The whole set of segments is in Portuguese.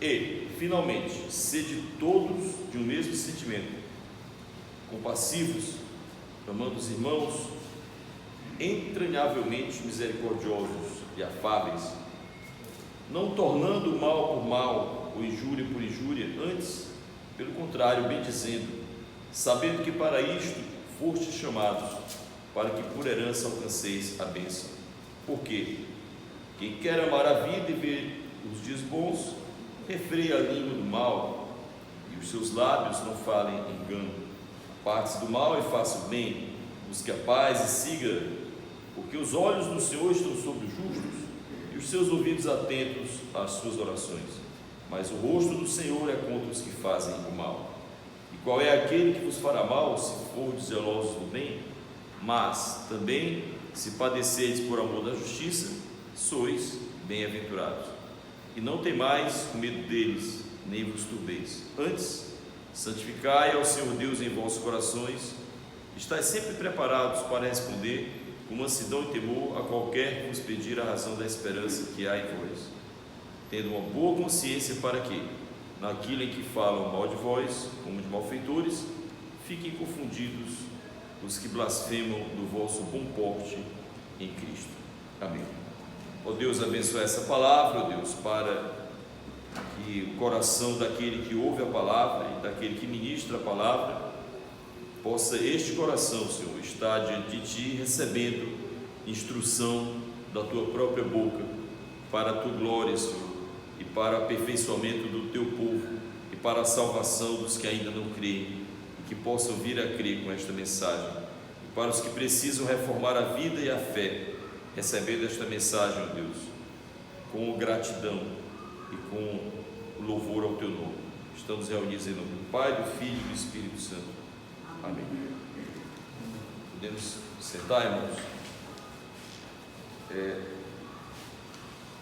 E, finalmente, sede todos de um mesmo sentimento, compassivos, amando os irmãos, entranhavelmente misericordiosos e afáveis, não tornando mal por mal ou injúria por injúria, antes, pelo contrário, bendizendo, sabendo que para isto fostes chamados, para que por herança alcanceis a bênção. Porque quem quer amar a vida e ver os dias bons, refreia a língua do mal, e os seus lábios não falem engano. Aparte-se do mal e faça o bem, busque a paz e siga, porque os olhos do Senhor estão sobre os justos, e os seus ouvidos atentos às suas orações. Mas o rosto do Senhor é contra os que fazem o mal. E qual é aquele que vos fará mal, se fordes zelosos do bem? Mas também, se padecerdes por amor da justiça, sois bem-aventurados. E não temais com medo deles, nem vos turbeis. Antes, santificai ao Senhor Deus em vossos corações, estais sempre preparados para responder com mansidão e temor a qualquer que vos pedir a razão da esperança que há em vós, tendo uma boa consciência, para que, naquilo em que falam mal de vós, como de malfeitores, fiquem confundidos os que blasfemam do vosso bom porte em Cristo. Amém. Ó Deus, abençoe essa palavra, ó Deus, para que o coração daquele que ouve a palavra e daquele que ministra a palavra, possa este coração, Senhor, estar diante de Ti, recebendo instrução da Tua própria boca, para a Tua glória, Senhor, e para o aperfeiçoamento do Teu povo, e para a salvação dos que ainda não creem, e que possam vir a crer com esta mensagem, e para os que precisam reformar a vida e a fé, recebendo esta mensagem, ó Deus, com gratidão e com louvor ao Teu nome. Estamos reunidos em nome do Pai, do Filho e do Espírito Santo. Amém. Podemos sentar, irmãos?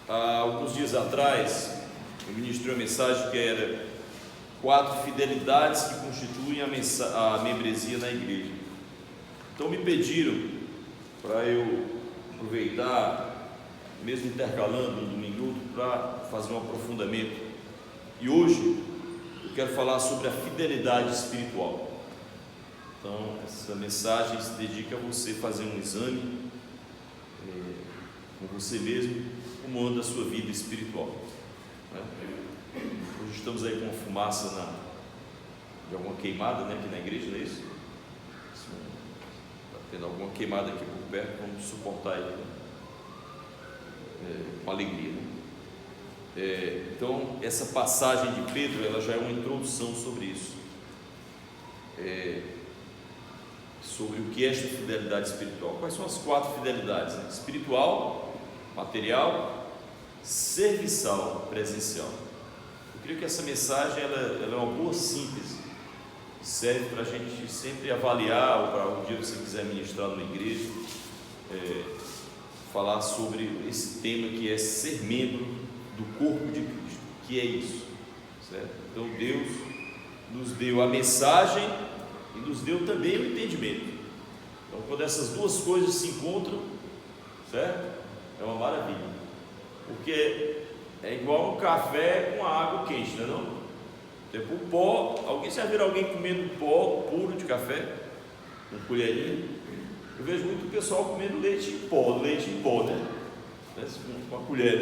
Há alguns dias atrás, eu ministrei uma mensagem que era 4 fidelidades que constituem a membresia na igreja. Então me pediram para eu aproveitar, mesmo intercalando um minuto, para fazer um aprofundamento. E hoje eu quero falar sobre a fidelidade espiritual. Então, essa mensagem se dedica a você fazer um exame com você mesmo, como anda a sua vida espiritual, né? Hoje estamos aí com uma fumaça de alguma queimada, né, aqui na igreja, não é isso? Está tendo alguma queimada aqui por perto, vamos suportar aí com alegria, né? Então, essa passagem de Pedro, ela já é uma introdução sobre isso, sobre o que é esta fidelidade espiritual. Quais são as 4 fidelidades, né? Espiritual, material, serviçal, presencial. Eu creio que essa mensagem ela é uma boa síntese, serve para a gente sempre avaliar, ou para um dia você quiser ministrar numa igreja, falar sobre esse tema que é ser membro do corpo de Cristo. O que é isso? Certo? Então Deus nos deu a mensagem e nos deu também o entendimento. Então, quando essas duas coisas se encontram, certo? É uma maravilha, porque é igual um café com água quente, não é não? Tipo o pó. Alguém já viu alguém comendo pó puro de café com colherinha? Eu vejo muito pessoal comendo leite em pó, né? Com a colher,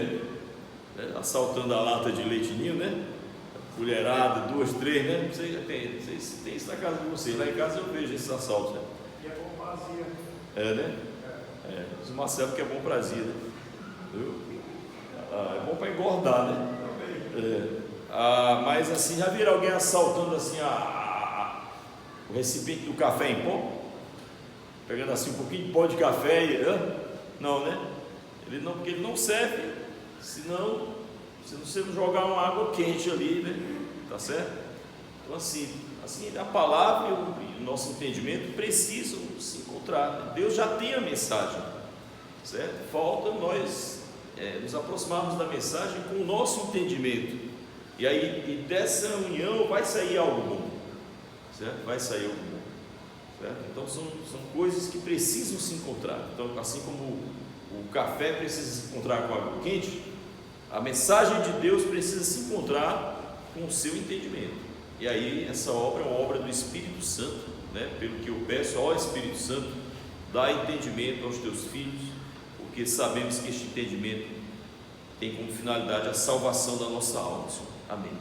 né? Assaltando a lata de leite ninho, né? Colherada, 2, 3, né? Você já tem isso na casa de vocês. Lá em casa eu vejo esses assaltos, né? E é bom pra azia. Né? Diz o Marcelo que é bom pra azia, né? É bom para engordar, né? Mas assim, já viram alguém assaltando assim o recipiente do café em pó? Pegando assim um pouquinho de pó de café e... Não, né? Porque ele não serve, senão, se você não jogar uma água quente ali, né? Tá certo? Então assim a palavra e o nosso entendimento precisam se encontrar. Deus já tem a mensagem, certo? Falta nós nos aproximarmos da mensagem com o nosso entendimento, e dessa união vai sair algo bom, certo? Vai sair algo bom, certo? Então são coisas que precisam se encontrar. Então, assim como o café precisa se encontrar com a água quente, A mensagem de Deus precisa se encontrar com o seu entendimento. E aí essa obra é uma obra do Espírito Santo, né? Pelo que eu peço, ó Espírito Santo, dá entendimento aos teus filhos, porque sabemos que este entendimento tem como finalidade a salvação da nossa alma, Senhor. Amém.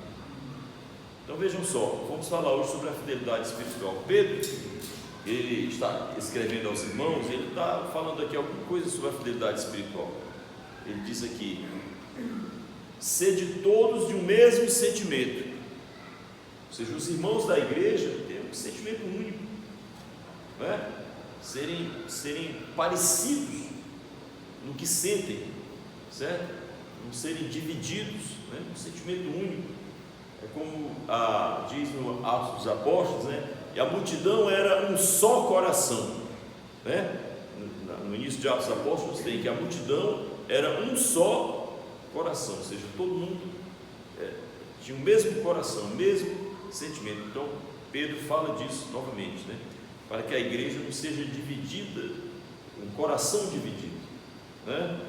Então vejam só, vamos falar hoje sobre a fidelidade espiritual. Pedro, ele está escrevendo aos irmãos, ele está falando aqui alguma coisa sobre a fidelidade espiritual. Ele diz aqui: sede todos de um mesmo sentimento. Ou seja, os irmãos da igreja têm um sentimento único, né? serem parecidos no que sentem, certo? Não serem divididos, né? Um sentimento único. É como diz no Atos dos Apóstolos, né? E a multidão era um só coração, né? No início de Atos dos Apóstolos tem que a multidão era um só coração, ou seja, todo mundo tinha o mesmo coração, o mesmo sentimento. Então Pedro fala disso novamente, né? Para que a igreja não seja dividida, um coração dividido, né?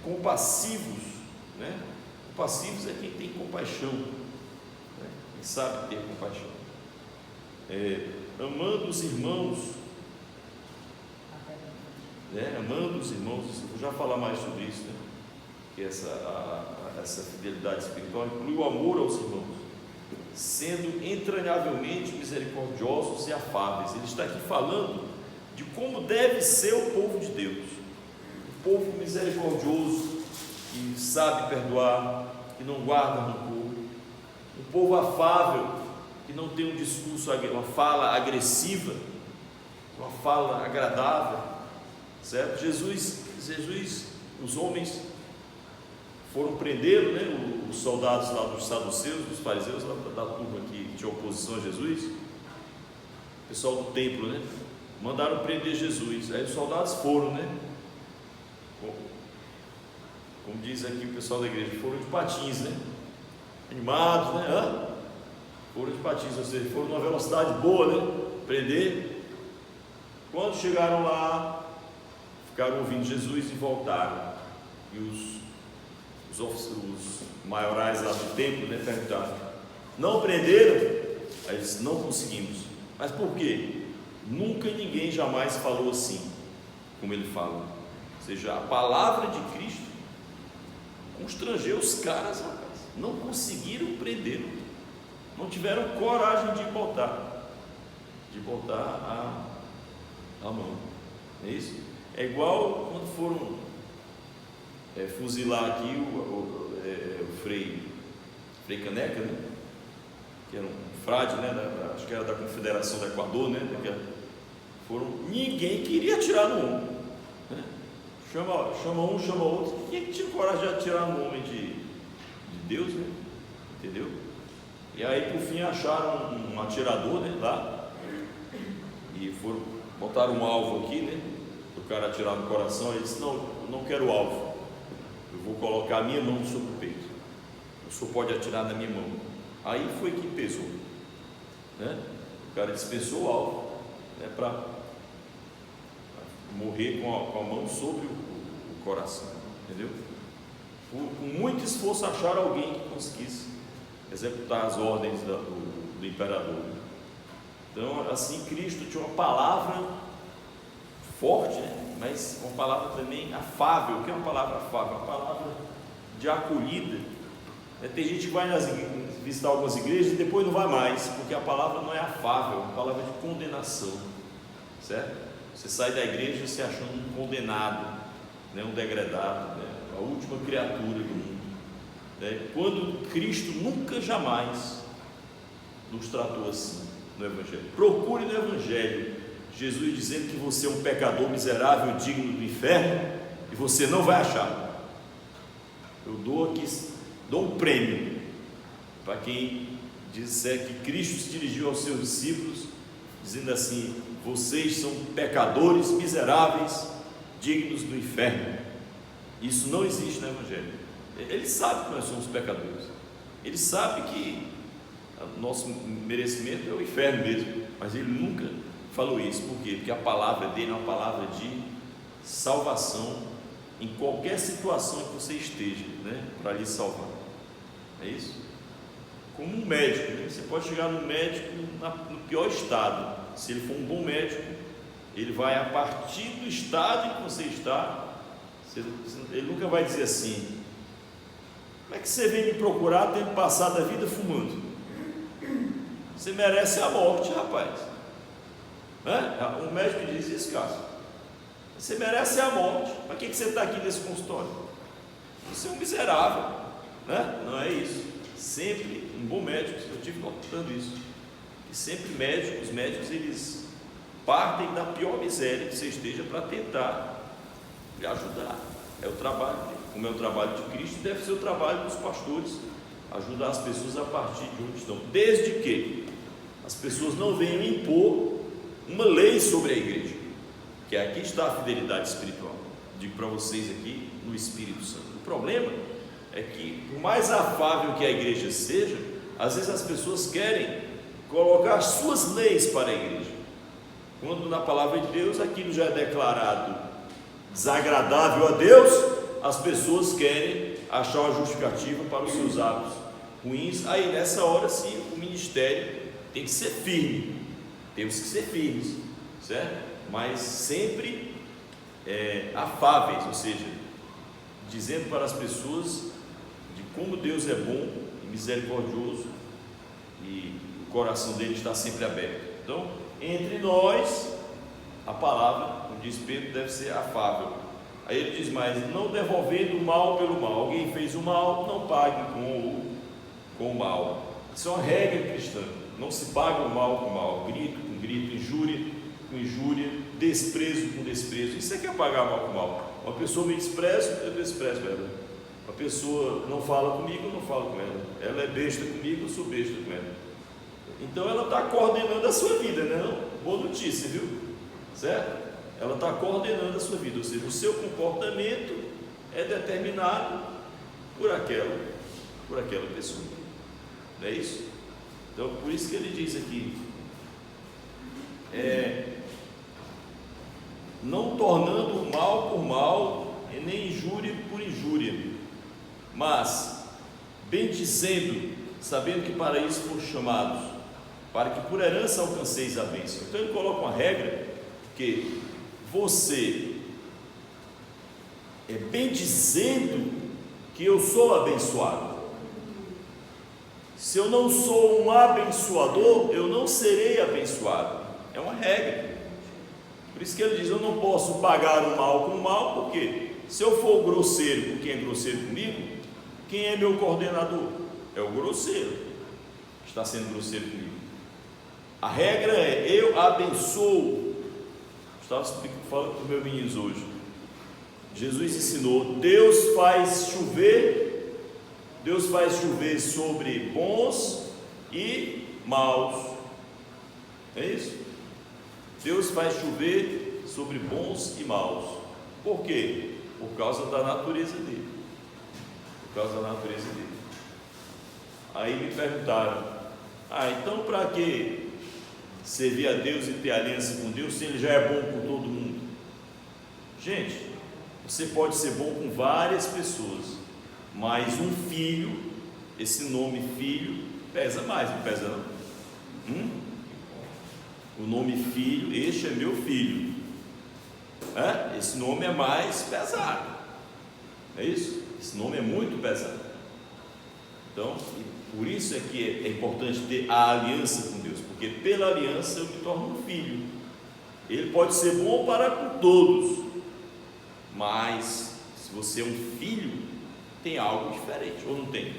Compassivos, né? Compassivos é quem tem compaixão, né? Quem sabe ter compaixão, amando os irmãos, né? Amando os irmãos. Vou já falar mais sobre isso, né? Que essa fidelidade espiritual inclui o amor aos irmãos, sendo entranhavelmente misericordiosos e afáveis. Ele está aqui falando de como deve ser o povo de Deus, o povo misericordioso, que sabe perdoar, que não guarda rancor, um povo afável, que não tem um discurso, uma fala agressiva, uma fala agradável, certo? Jesus, os homens foram prendê-lo, né? Os soldados lá dos saduceus, dos fariseus, lá da turma que tinha oposição a Jesus, o pessoal do templo, né? Mandaram prender Jesus. Aí os soldados foram, né? Como diz aqui o pessoal da igreja, foram de patins, né? Animados, né? Foram de patins, ou seja, foram numa velocidade boa, né? Prender. Quando chegaram lá, ficaram ouvindo Jesus e voltaram. E os maiorais lá do templo, né, perguntaram: não prenderam? Aí eles: não conseguimos. Mas por quê? Nunca ninguém jamais falou assim como ele fala. Ou seja, a palavra de Cristo constrangeu os caras, rapaz. Não conseguiram prendê-lo, não tiveram coragem de botar a mão. É isso? É igual quando foram fuzilar aqui o Frei Caneca, né? Que era um frade, né? Acho que era da Confederação do Equador, né? Ninguém queria atirar no homem, né? Chama um, chama outro. Quem é que tinha coragem de atirar no homem de Deus, né? Entendeu? E aí por fim acharam um atirador, né? Lá, e botaram um alvo aqui, né? O cara atirar no coração. Ele disse: não, eu não quero alvo, eu vou colocar a minha mão sobre o peito, o senhor pode atirar na minha mão. Aí foi que pesou, né? O cara dispensou o alvo, né, para morrer com a mão sobre o coração, entendeu? Com muito esforço acharam alguém que conseguisse executar as ordens do imperador. Então, assim, Cristo tinha uma palavra forte, né? Mas uma palavra também afável. O que é uma palavra afável? Uma palavra de acolhida. Tem gente que vai visitar algumas igrejas e depois não vai mais, porque a palavra não é afável, é uma palavra de condenação, certo? Você sai da igreja se achando um condenado, né? Um degradado, né? A última criatura do mundo, né? Quando Cristo nunca jamais nos tratou assim no Evangelho. Procure no Evangelho Jesus dizendo que você é um pecador miserável, digno do inferno, e você não vai achar. Eu dou um prêmio para quem disser que Cristo se dirigiu aos seus discípulos dizendo assim: vocês são pecadores miseráveis, dignos do inferno. Isso não existe no Evangelho. Ele sabe que nós somos pecadores, ele sabe que o nosso merecimento é o inferno mesmo, mas ele nunca falou isso. Por quê? Porque a palavra dele é uma palavra de salvação em qualquer situação que você esteja, né, para lhe salvar. É isso? Como um médico, né? Você pode chegar no médico no pior estado. Se ele for um bom médico, ele vai, a partir do estado em que você está, ele nunca vai dizer assim: como é que você vem me procurar tendo passado a vida fumando? Você merece a morte, rapaz. Né? O médico diz isso, Cássio. Você merece a morte. Para que você está aqui nesse consultório? Você é um miserável, né? Não é isso. Sempre um bom médico, eu tive notando isso, que sempre os médicos eles partem da pior miséria que você esteja para tentar lhe ajudar. É o trabalho, como é o trabalho de Cristo, deve ser o trabalho dos pastores, ajudar as pessoas a partir de onde estão, desde que as pessoas não venham impor uma lei sobre a igreja, que aqui está a fidelidade espiritual. Digo para vocês aqui no Espírito Santo. O problema é que, por mais afável que a igreja seja, às vezes as pessoas querem colocar as suas leis para a igreja, quando na palavra de Deus aquilo já é declarado desagradável a Deus. As pessoas querem achar uma justificativa para os seus atos ruins. Aí nessa hora sim, o ministério tem que ser firme, temos que ser firmes, certo? Mas sempre afáveis, ou seja, dizendo para as pessoas de como Deus é bom e misericordioso, e o coração dele está sempre aberto. Então, entre nós, a palavra, como diz Pedro, deve ser afável. Aí ele diz mais: não devolvendo o mal pelo mal. Alguém fez o mal, não pague com o mal. Isso é uma regra cristã. Não se paga o mal com o mal, grito com grito, injúria com injúria, desprezo com desprezo. E você quer pagar mal com mal? Uma pessoa me despreza, eu desprezo ela. Uma pessoa não fala comigo, eu não falo com ela. Ela é besta comigo, eu sou besta com ela. Então ela está coordenando a sua vida, né? Boa notícia, viu? Certo? Ela está coordenando a sua vida, ou seja, o seu comportamento é determinado por aquela pessoa. Não é isso? Então, por isso que ele diz aqui: não tornando mal por mal, e nem injúria por injúria, mas bendizendo, sabendo que para isso foram chamados, para que por herança alcanceis a bênção. Então ele coloca uma regra, que você é bendizendo que eu sou abençoado. Se eu não sou um abençoador, eu não serei abençoado. É uma regra. Por isso que ele diz: eu não posso pagar o mal com o mal, porque se eu for grosseiro com quem é grosseiro comigo, quem é meu coordenador? É o grosseiro que está sendo grosseiro comigo. A regra é: eu abençoo. Estava falando com os meus meninos hoje. Jesus ensinou: Deus faz chover sobre bons e maus. É isso? Deus faz chover sobre bons e maus. Por quê? Por causa da natureza dele. Por causa da natureza dele. Aí me perguntaram: então para que servir a Deus e ter aliança com Deus, se ele já é bom com todo mundo? Gente, você pode ser bom com várias pessoas, mas um filho, esse nome filho, pesa mais, não pesa não? O nome filho, este é meu filho, esse nome é mais pesado, é isso? Esse nome é muito pesado. Então, por isso é que é importante ter a aliança com Deus, porque pela aliança eu me torno um filho. Ele pode ser bom para com todos, mas se você é um filho, tem algo diferente, ou não tem?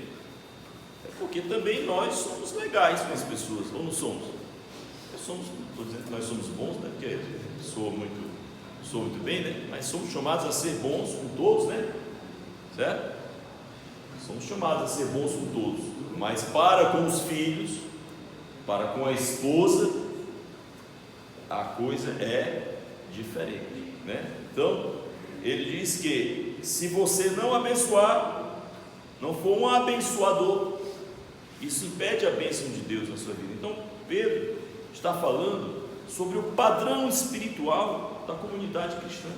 É porque também nós somos legais com as pessoas, ou não somos? Estou dizendo que nós somos bons, né? Porque soa muito bem, né? Mas somos chamados a ser bons com todos, né? Certo? Somos chamados a ser bons com todos, mas para com os filhos, para com a esposa, a coisa é diferente, né? Então, ele diz que se você não abençoar, não for um abençoador, isso impede a bênção de Deus na sua vida. Então, Pedro está falando sobre o padrão espiritual da comunidade cristã.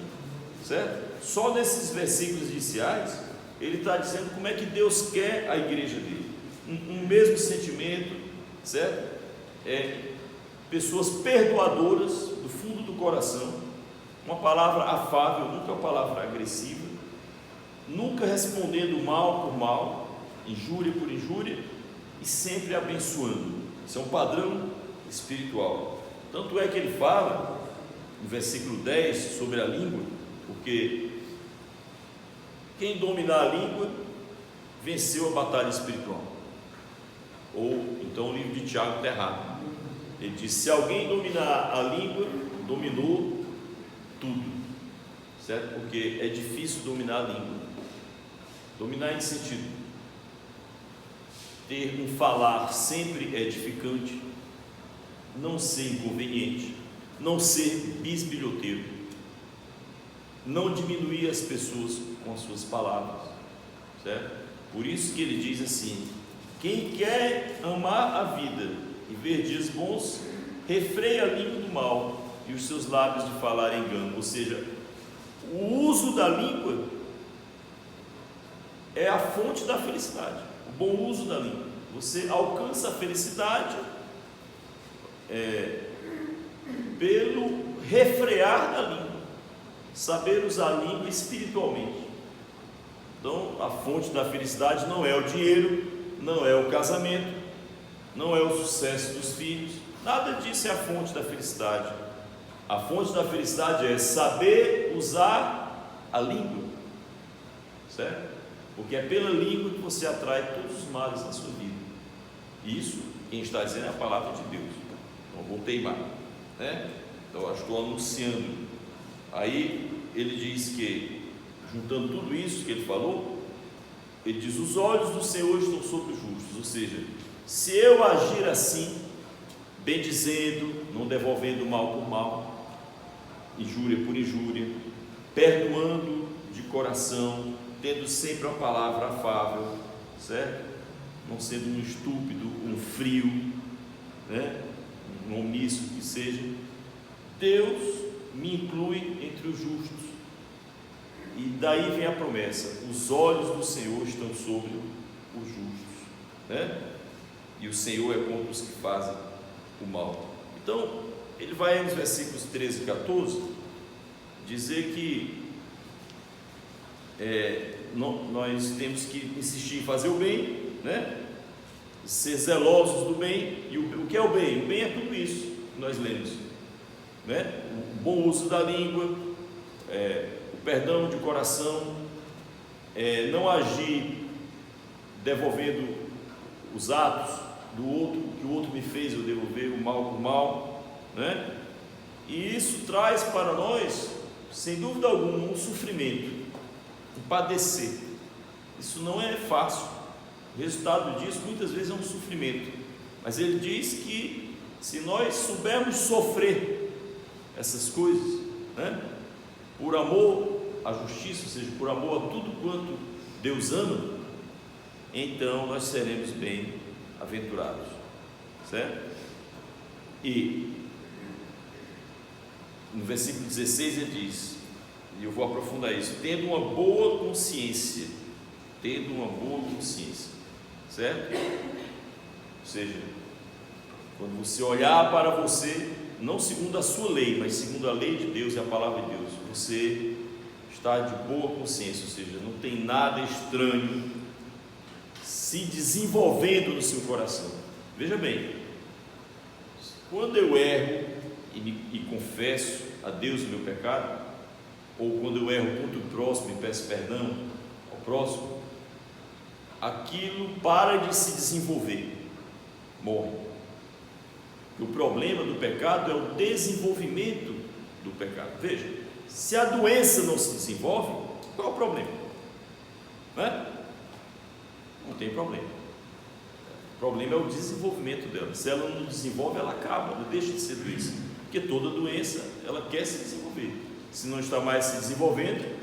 certo? Só nesses versículos iniciais, ele está dizendo como é que Deus quer a igreja dele. Um mesmo sentimento, certo? Pessoas perdoadoras do fundo do coração, uma palavra afável, nunca uma palavra agressiva, nunca respondendo mal por mal, injúria por injúria, e sempre abençoando. Isso é um padrão espiritual. Tanto é que ele fala no versículo 10 sobre a língua, porque quem dominar a língua venceu a batalha espiritual. Ou então o livro de Tiago está errado. Ele diz: se alguém dominar a língua, dominou tudo, certo? Porque é difícil dominar a língua. Dominar em que sentido? Ter um falar sempre edificante, não ser inconveniente, não ser bisbilhoteiro, não diminuir as pessoas com as suas palavras, certo? Por isso que ele diz assim: quem quer amar a vida e ver dias bons, refreia a língua do mal e os seus lábios de falar engano. Ou seja, o uso da língua é a fonte da felicidade. O bom uso da língua, você alcança a felicidade pelo refrear da língua, saber usar a língua espiritualmente. Então, a fonte da felicidade não é o dinheiro, não é o casamento, não é o sucesso dos filhos, nada disso é a fonte da felicidade. A fonte da felicidade é saber usar a língua, certo? Porque é pela língua que você atrai todos os males na sua vida. Isso, quem está dizendo, é a palavra de Deus. Então, vou teimar, né? Então, estou anunciando. Aí, ele diz que, juntando tudo isso que ele falou, ele diz: os olhos do Senhor estão sobre os justos. Ou seja, se eu agir assim, bendizendo, não devolvendo mal por mal, injúria por injúria, perdoando de coração, tendo sempre uma palavra afável, certo? Não sendo um estúpido, um frio, né? Um omisso que seja, Deus me inclui entre os justos. E daí vem a promessa: os olhos do Senhor estão sobre os justos, né? E o Senhor é contra os que fazem o mal. Então, ele vai nos versículos 13 e 14 dizer que nós temos que insistir em fazer o bem, né? Ser zelosos do bem. E o que é o bem? O bem é tudo isso que nós lemos, né? O bom uso da língua, o perdão de coração, não agir devolvendo os atos do outro, que o outro me fez eu devolver o mal por mal, né? E isso traz para nós, sem dúvida alguma, um sofrimento, um padecer. Isso não é fácil. O resultado disso muitas vezes é um sofrimento, mas ele diz que se nós soubermos sofrer essas coisas, né, por amor à justiça, ou seja, por amor a tudo quanto Deus ama, então nós seremos bem-aventurados, certo? E no versículo 16 ele diz, e eu vou aprofundar isso: tendo uma boa consciência, certo? Ou seja, quando você olhar para você, não segundo a sua lei, mas segundo a lei de Deus e a palavra de Deus, você está de boa consciência, ou seja, não tem nada estranho se desenvolvendo no seu coração. Veja bem, quando eu erro e confesso a Deus o meu pecado, ou quando eu erro contra o próximo e peço perdão ao próximo, aquilo para de se desenvolver, morre. O problema do pecado é o desenvolvimento do pecado. Veja, se a doença não se desenvolve, qual é o problema? Né? Não tem problema. O problema é o desenvolvimento dela. Se ela não desenvolve, ela acaba, ela deixa de ser doença, porque toda doença ela quer se desenvolver. Se não está mais se desenvolvendo,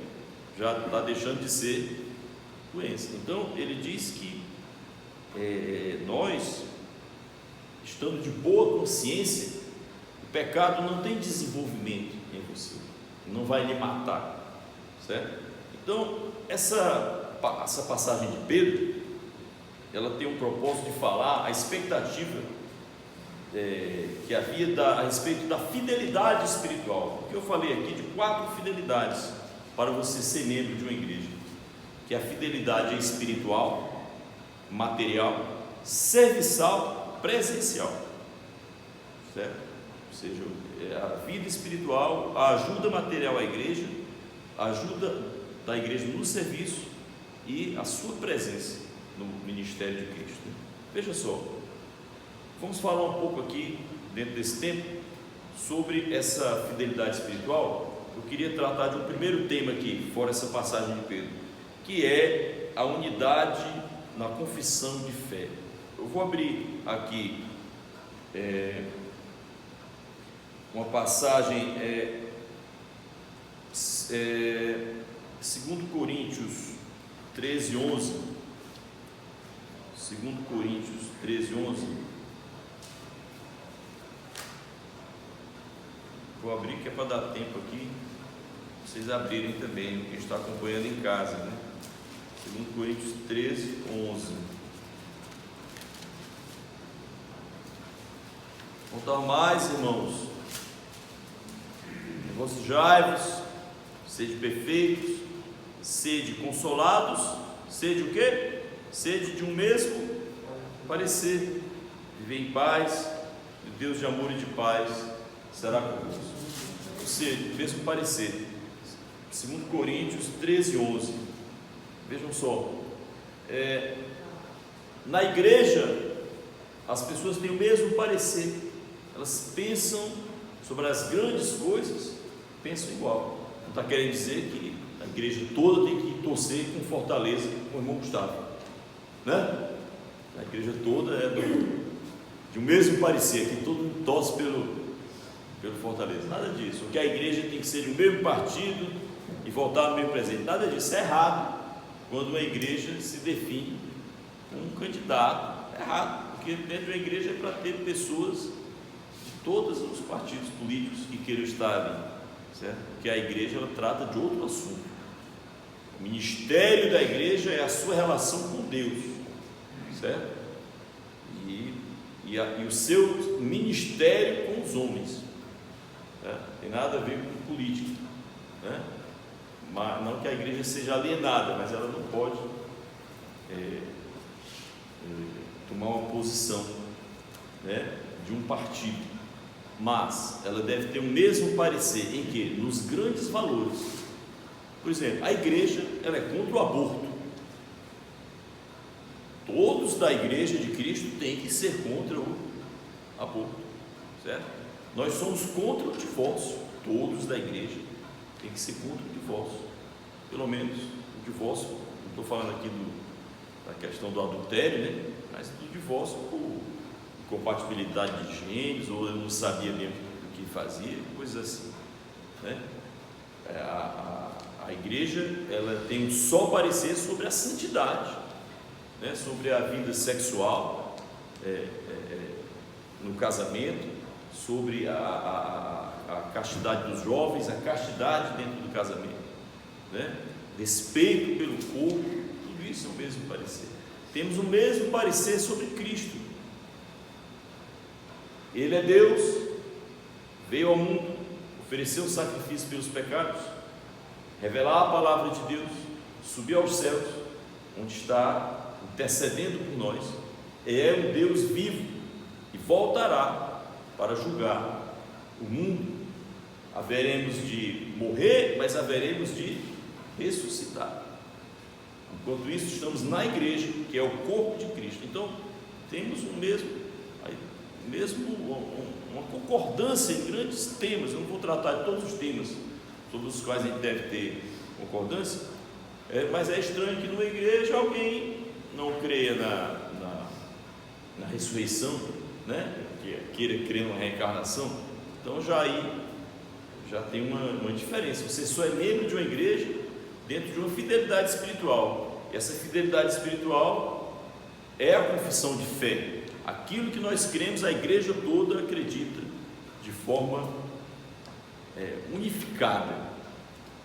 já está deixando de ser doença. Então ele diz que nós, estando de boa consciência, o pecado não tem desenvolvimento em você, não vai lhe matar, certo? Então, essa passagem de Pedro, ela tem um propósito de falar a expectativa que havia a respeito da fidelidade espiritual, porque eu falei aqui de 4 fidelidades para você ser membro de uma igreja, que a fidelidade é espiritual, material, serviçal, presencial, certo? Ou seja, a vida espiritual, a ajuda material à igreja, a ajuda da igreja no serviço e a sua presença no ministério de Cristo. Veja só, vamos falar um pouco aqui, dentro desse tempo, sobre essa fidelidade espiritual. Eu queria tratar de um primeiro tema aqui, fora essa passagem de Pedro, que é a unidade na confissão de fé. Eu vou abrir aqui uma passagem, 2 Coríntios 13, 11. 2 Coríntios 13, 11. Vou abrir que é para dar tempo aqui, vocês abrirem também, quem está acompanhando em casa, né? 2 Coríntios 13, 11. Contar mais, irmãos, regozijai-vos, sede perfeitos, sede consolados, sede o quê? Sede de um mesmo parecer, viver em paz, e o Deus de amor e de paz será convosco. Ou seja, mesmo parecer. 2 Coríntios 13, 11. Vejam só, na igreja as pessoas têm o mesmo parecer, elas pensam sobre as grandes coisas, pensam igual. Não está querendo dizer que a igreja toda tem que torcer com fortaleza com o irmão Gustavo, né? A igreja toda é de um mesmo parecer, que todo mundo torce pelo Fortaleza, nada disso. Porque a igreja tem que ser do mesmo partido e voltar no mesmo presente, nada disso. É errado quando uma igreja se define como um candidato, é errado, porque dentro da igreja é para ter pessoas de todos os partidos políticos que queiram estar ali, certo? Porque a igreja ela trata de outro assunto. O ministério da igreja é a sua relação com Deus, certo? E o seu ministério com os homens, né? Tem nada a ver com política, né? Mas, não que a igreja seja alienada, mas ela não pode tomar uma posição, né, de um partido, mas ela deve ter o mesmo parecer em que? Nos grandes valores. Por exemplo, a igreja ela é contra o aborto. Todos da igreja de Cristo têm que ser contra o aborto, certo? Nós somos contra o divórcio. Todos da igreja têm que ser contra o divórcio. Pelo menos o divórcio, não estou falando aqui da questão do adultério, né? Mas do divórcio por incompatibilidade de gêneros, ou eu não sabia mesmo o que fazia, coisas assim, né? A igreja ela tem um só parecer sobre a santidade, né? Sobre a vida sexual no casamento, sobre a castidade dos jovens, a castidade dentro do casamento, né? Respeito pelo corpo, tudo isso é o mesmo parecer. Temos o mesmo parecer sobre Cristo. Ele é Deus, veio ao mundo, ofereceu um sacrifício pelos pecados, revelar a palavra de Deus, subiu aos céus, onde está intercedendo por nós. É um Deus vivo e voltará para julgar o mundo. Haveremos de morrer, mas haveremos de ressuscitar. Enquanto isso, estamos na igreja, que é o corpo de Cristo. Então, temos uma concordância em grandes temas. Eu não vou tratar de todos os temas sobre os quais a gente deve ter concordância, mas é estranho que numa igreja alguém não creia na ressurreição, né? Que queira crer na reencarnação. Então já tem uma diferença. Você só é membro de uma igreja dentro de uma fidelidade espiritual. E essa fidelidade espiritual é a confissão de fé. Aquilo que nós cremos, a igreja toda acredita de forma unificada,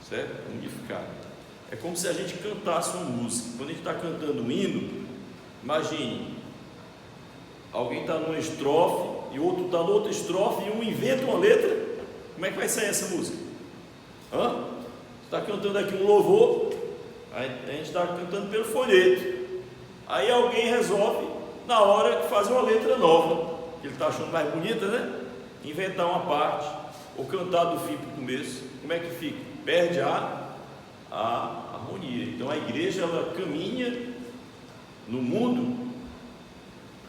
certo? Unificado. É como se a gente cantasse uma música. Quando a gente está cantando um hino, imagine, alguém está numa estrofe e o outro está noutra estrofe e um inventa uma letra. Como é que vai sair essa música? Você está cantando aqui um louvor, a gente está cantando pelo folheto. Aí alguém resolve, na hora, fazer uma letra nova, que ele está achando mais bonita, né? Inventar uma parte, ou cantar do fim para o começo. Como é que fica? Perde a harmonia. Então a igreja, ela caminha no mundo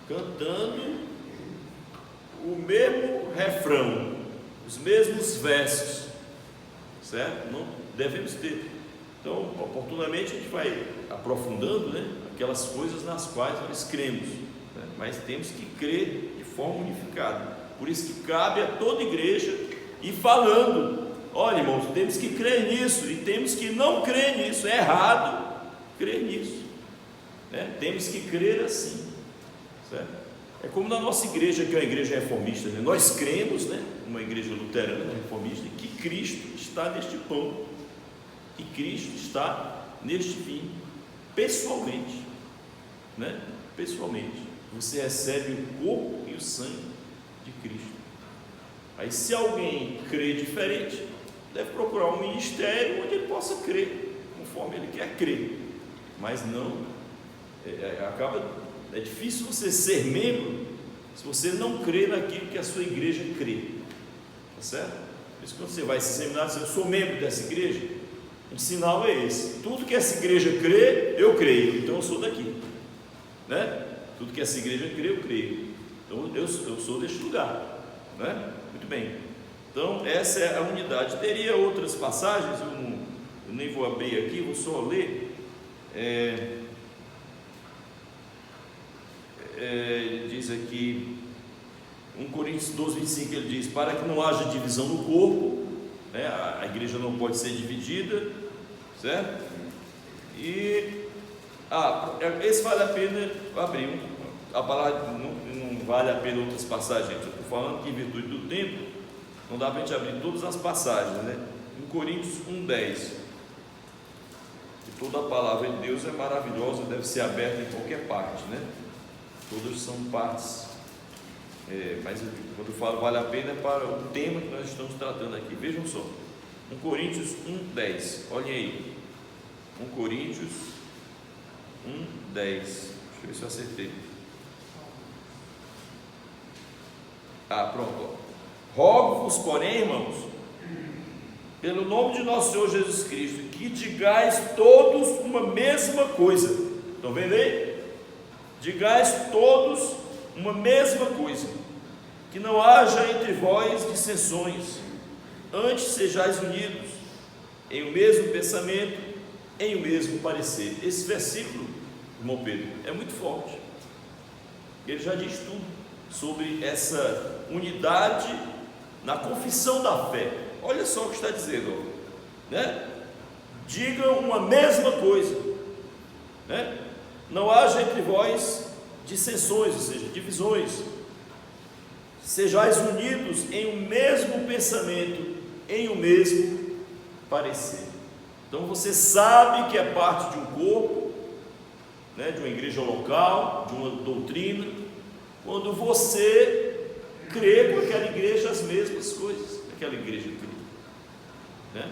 cantando o mesmo refrão, os mesmos versos, certo? Não devemos ter. Então, oportunamente a gente vai aprofundando, né, aquelas coisas nas quais nós cremos, né? Mas temos que crer de forma unificada. Por isso que cabe a toda igreja ir falando: olha, irmãos, temos que crer nisso e temos que não crer nisso, é errado crer nisso, né? Temos que crer assim, certo? É como na nossa igreja, que é uma igreja reformista, né? Nós cremos, né, uma igreja luterana reformista, que Cristo está neste pão, que Cristo está neste vinho, pessoalmente, né? Pessoalmente, você recebe o corpo e o sangue de Cristo. Aí, se alguém crê diferente, deve procurar um ministério onde ele possa crer conforme ele quer crer, mas não é difícil você ser membro se você não crê naquilo que a sua igreja crê, tá certo? Por isso, quando você vai se seminário, você: eu sou membro dessa igreja. Um sinal é esse: tudo que essa igreja crê, eu creio, então eu sou daqui, né? Tudo que essa igreja crê, eu creio, então eu sou deste lugar, né? Muito bem. Então essa é a unidade. Teria outras passagens, eu nem vou abrir aqui, vou só ler. Diz aqui 1 Coríntios 12, 25, ele diz: para que não haja divisão no corpo, né? A igreja não pode ser dividida, certo? E esse vale a pena abrir. A palavra não vale a pena outras passagens, eu estou falando que em virtude do tempo não dá para a gente abrir todas as passagens, né? 1 Coríntios 1:10, que toda a palavra de Deus é maravilhosa, deve ser aberta em qualquer parte, né? Todas são partes, mas quando eu falo vale a pena é para o tema que nós estamos tratando aqui. Vejam só, 1 Coríntios 1:10, olhem aí, 1 Coríntios 1:10, deixa eu ver se eu acertei. Pronto. Rogo-vos, porém, irmãos, pelo nome de nosso Senhor Jesus Cristo, que digais todos uma mesma coisa. Estão vendo aí? Digais todos uma mesma coisa, que não haja entre vós dissensões, antes sejais unidos em o mesmo pensamento, em o mesmo parecer. Esse versículo, irmão Pedro, é muito forte. Ele já diz tudo sobre essa unidade na confissão da fé. Olha só o que está dizendo, né? Digam uma mesma coisa, né? Não haja entre vós dissensões, ou seja, divisões. Sejais unidos em um mesmo pensamento, em um mesmo parecer. Então você sabe que é parte de um corpo, né, de uma igreja local, de uma doutrina, quando você crê com aquela igreja as mesmas coisas que aquela igreja crê, né?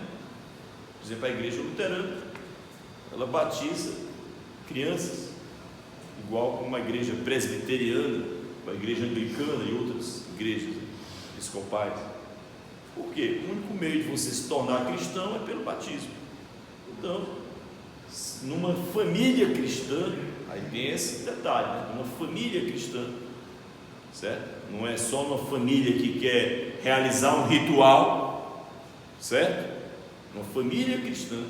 Por exemplo, a igreja luterana, ela batiza crianças, igual como uma igreja presbiteriana, uma igreja anglicana e outras igrejas episcopais. Por quê? O único meio de você se tornar cristão é pelo batismo. Então, numa família cristã, aí tem esse detalhe, né? Uma família cristã, certo? Não é só uma família que quer realizar um ritual, certo? Uma família cristã,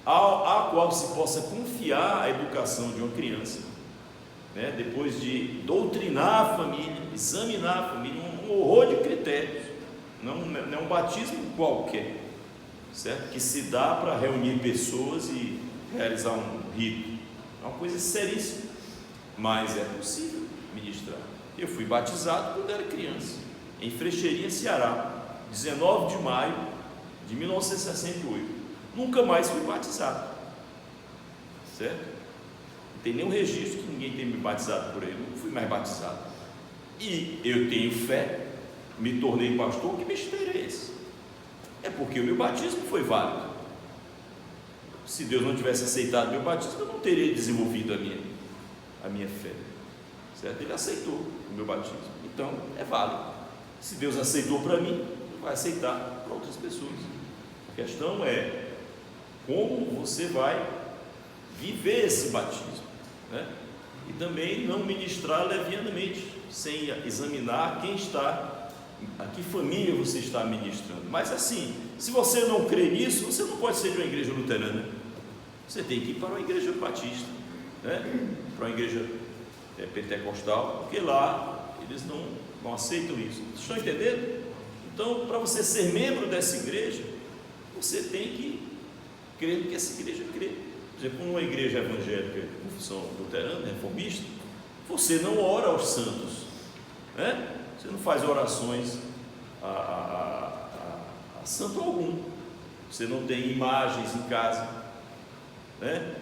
a qual se possa confiar a educação de uma criança, né? Depois de doutrinar a família, examinar a família, um horror de critérios, não é um batismo qualquer, certo? Que se dá para reunir pessoas e realizar um rito, é uma coisa seríssima, mas é possível ministrar. Eu fui batizado quando era criança, em Frecheirinha, Ceará, 19 de maio de 1968, nunca mais fui batizado, certo? Não tem nenhum registro que ninguém tenha me batizado por ele, não fui mais batizado. E eu tenho fé, me tornei pastor, que mistério é esse? É porque o meu batismo foi válido. Se Deus não tivesse aceitado meu batismo, eu não teria desenvolvido a minha fé, certo? Ele aceitou o meu batismo, então é válido. Se Deus aceitou para mim, Ele vai aceitar para outras pessoas. A questão é como você vai viver esse batismo, né? E também não ministrar levianamente, sem examinar quem está, a que família você está ministrando. Mas assim, se você não crê nisso, você não pode ser de uma igreja luterana, você tem que ir para uma igreja batista, né? Para uma igreja pentecostal, porque lá eles não aceitam isso. Estão entendendo? Então, para você ser membro dessa igreja, você tem que crer no que essa igreja crê. Por exemplo, numa igreja evangélica de confissão luterana, reformista, você não ora aos santos, né? Você não faz orações a santo algum, você não tem imagens em casa, né?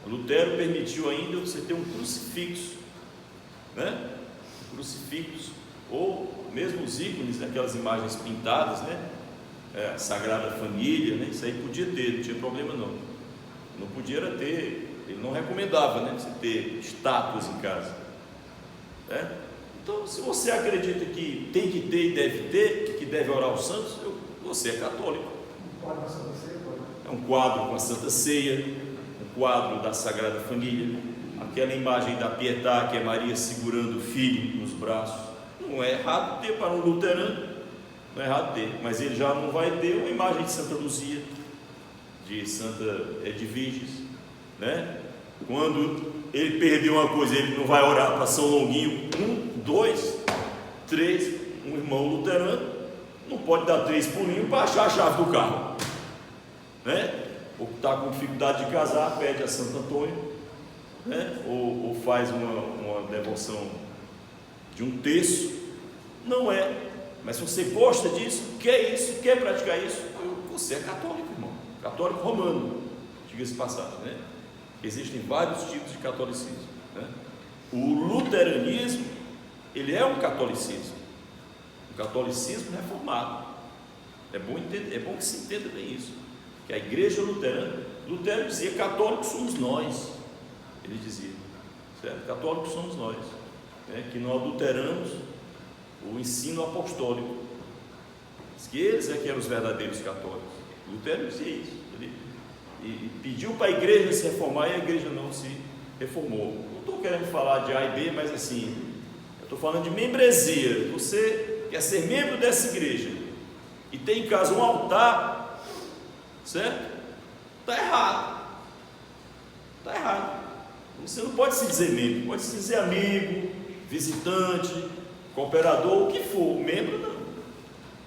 Lutero permitiu ainda você ter um crucifixo, né? Crucifixos, ou mesmo os ícones daquelas imagens pintadas, né? A Sagrada Família, né? Isso aí podia ter, não tinha problema não podia era ter, ele não recomendava, né? Você ter estátuas em casa, né? Então, se você acredita que tem que ter e deve ter, que deve orar aos santos, você é católico. É um quadro com a Santa Ceia, um quadro da Sagrada Família, aquela imagem da Pietà, que é Maria segurando o filho nos braços. Não é errado ter para um luterano, não é errado ter, mas ele já não vai ter uma imagem de Santa Luzia, de Santa Edviges, né? Quando ele perdeu uma coisa, ele não vai orar para São Longuinho, 1, 2, 3, um irmão luterano não pode dar 3 pulinhos para achar a chave do carro, né? Ou está com dificuldade de casar, pede a Santo Antônio, né? Ou faz uma devoção de um terço. Não é, mas se você gosta disso, quer isso, quer praticar isso, você é católico, irmão, católico romano, diga-se de passagem, né? Existem vários tipos de catolicismo, né? O luteranismo, ele é um catolicismo reformado. É bom que se entenda bem isso, que a igreja luterana, Lutero dizia: católicos somos nós, ele dizia, certo? Católicos somos nós, né? Que não adulteramos o ensino apostólico. Diz que eles é que eram os verdadeiros católicos. Lutero dizia isso, e pediu para a igreja se reformar, e a igreja não se reformou. Não estou querendo falar de A e B, mas assim, eu estou falando de membresia. Você quer ser membro dessa igreja e tem em casa um altar, certo? Está errado. Você não pode se dizer membro, pode se dizer amigo, visitante, cooperador, o que for. Membro não.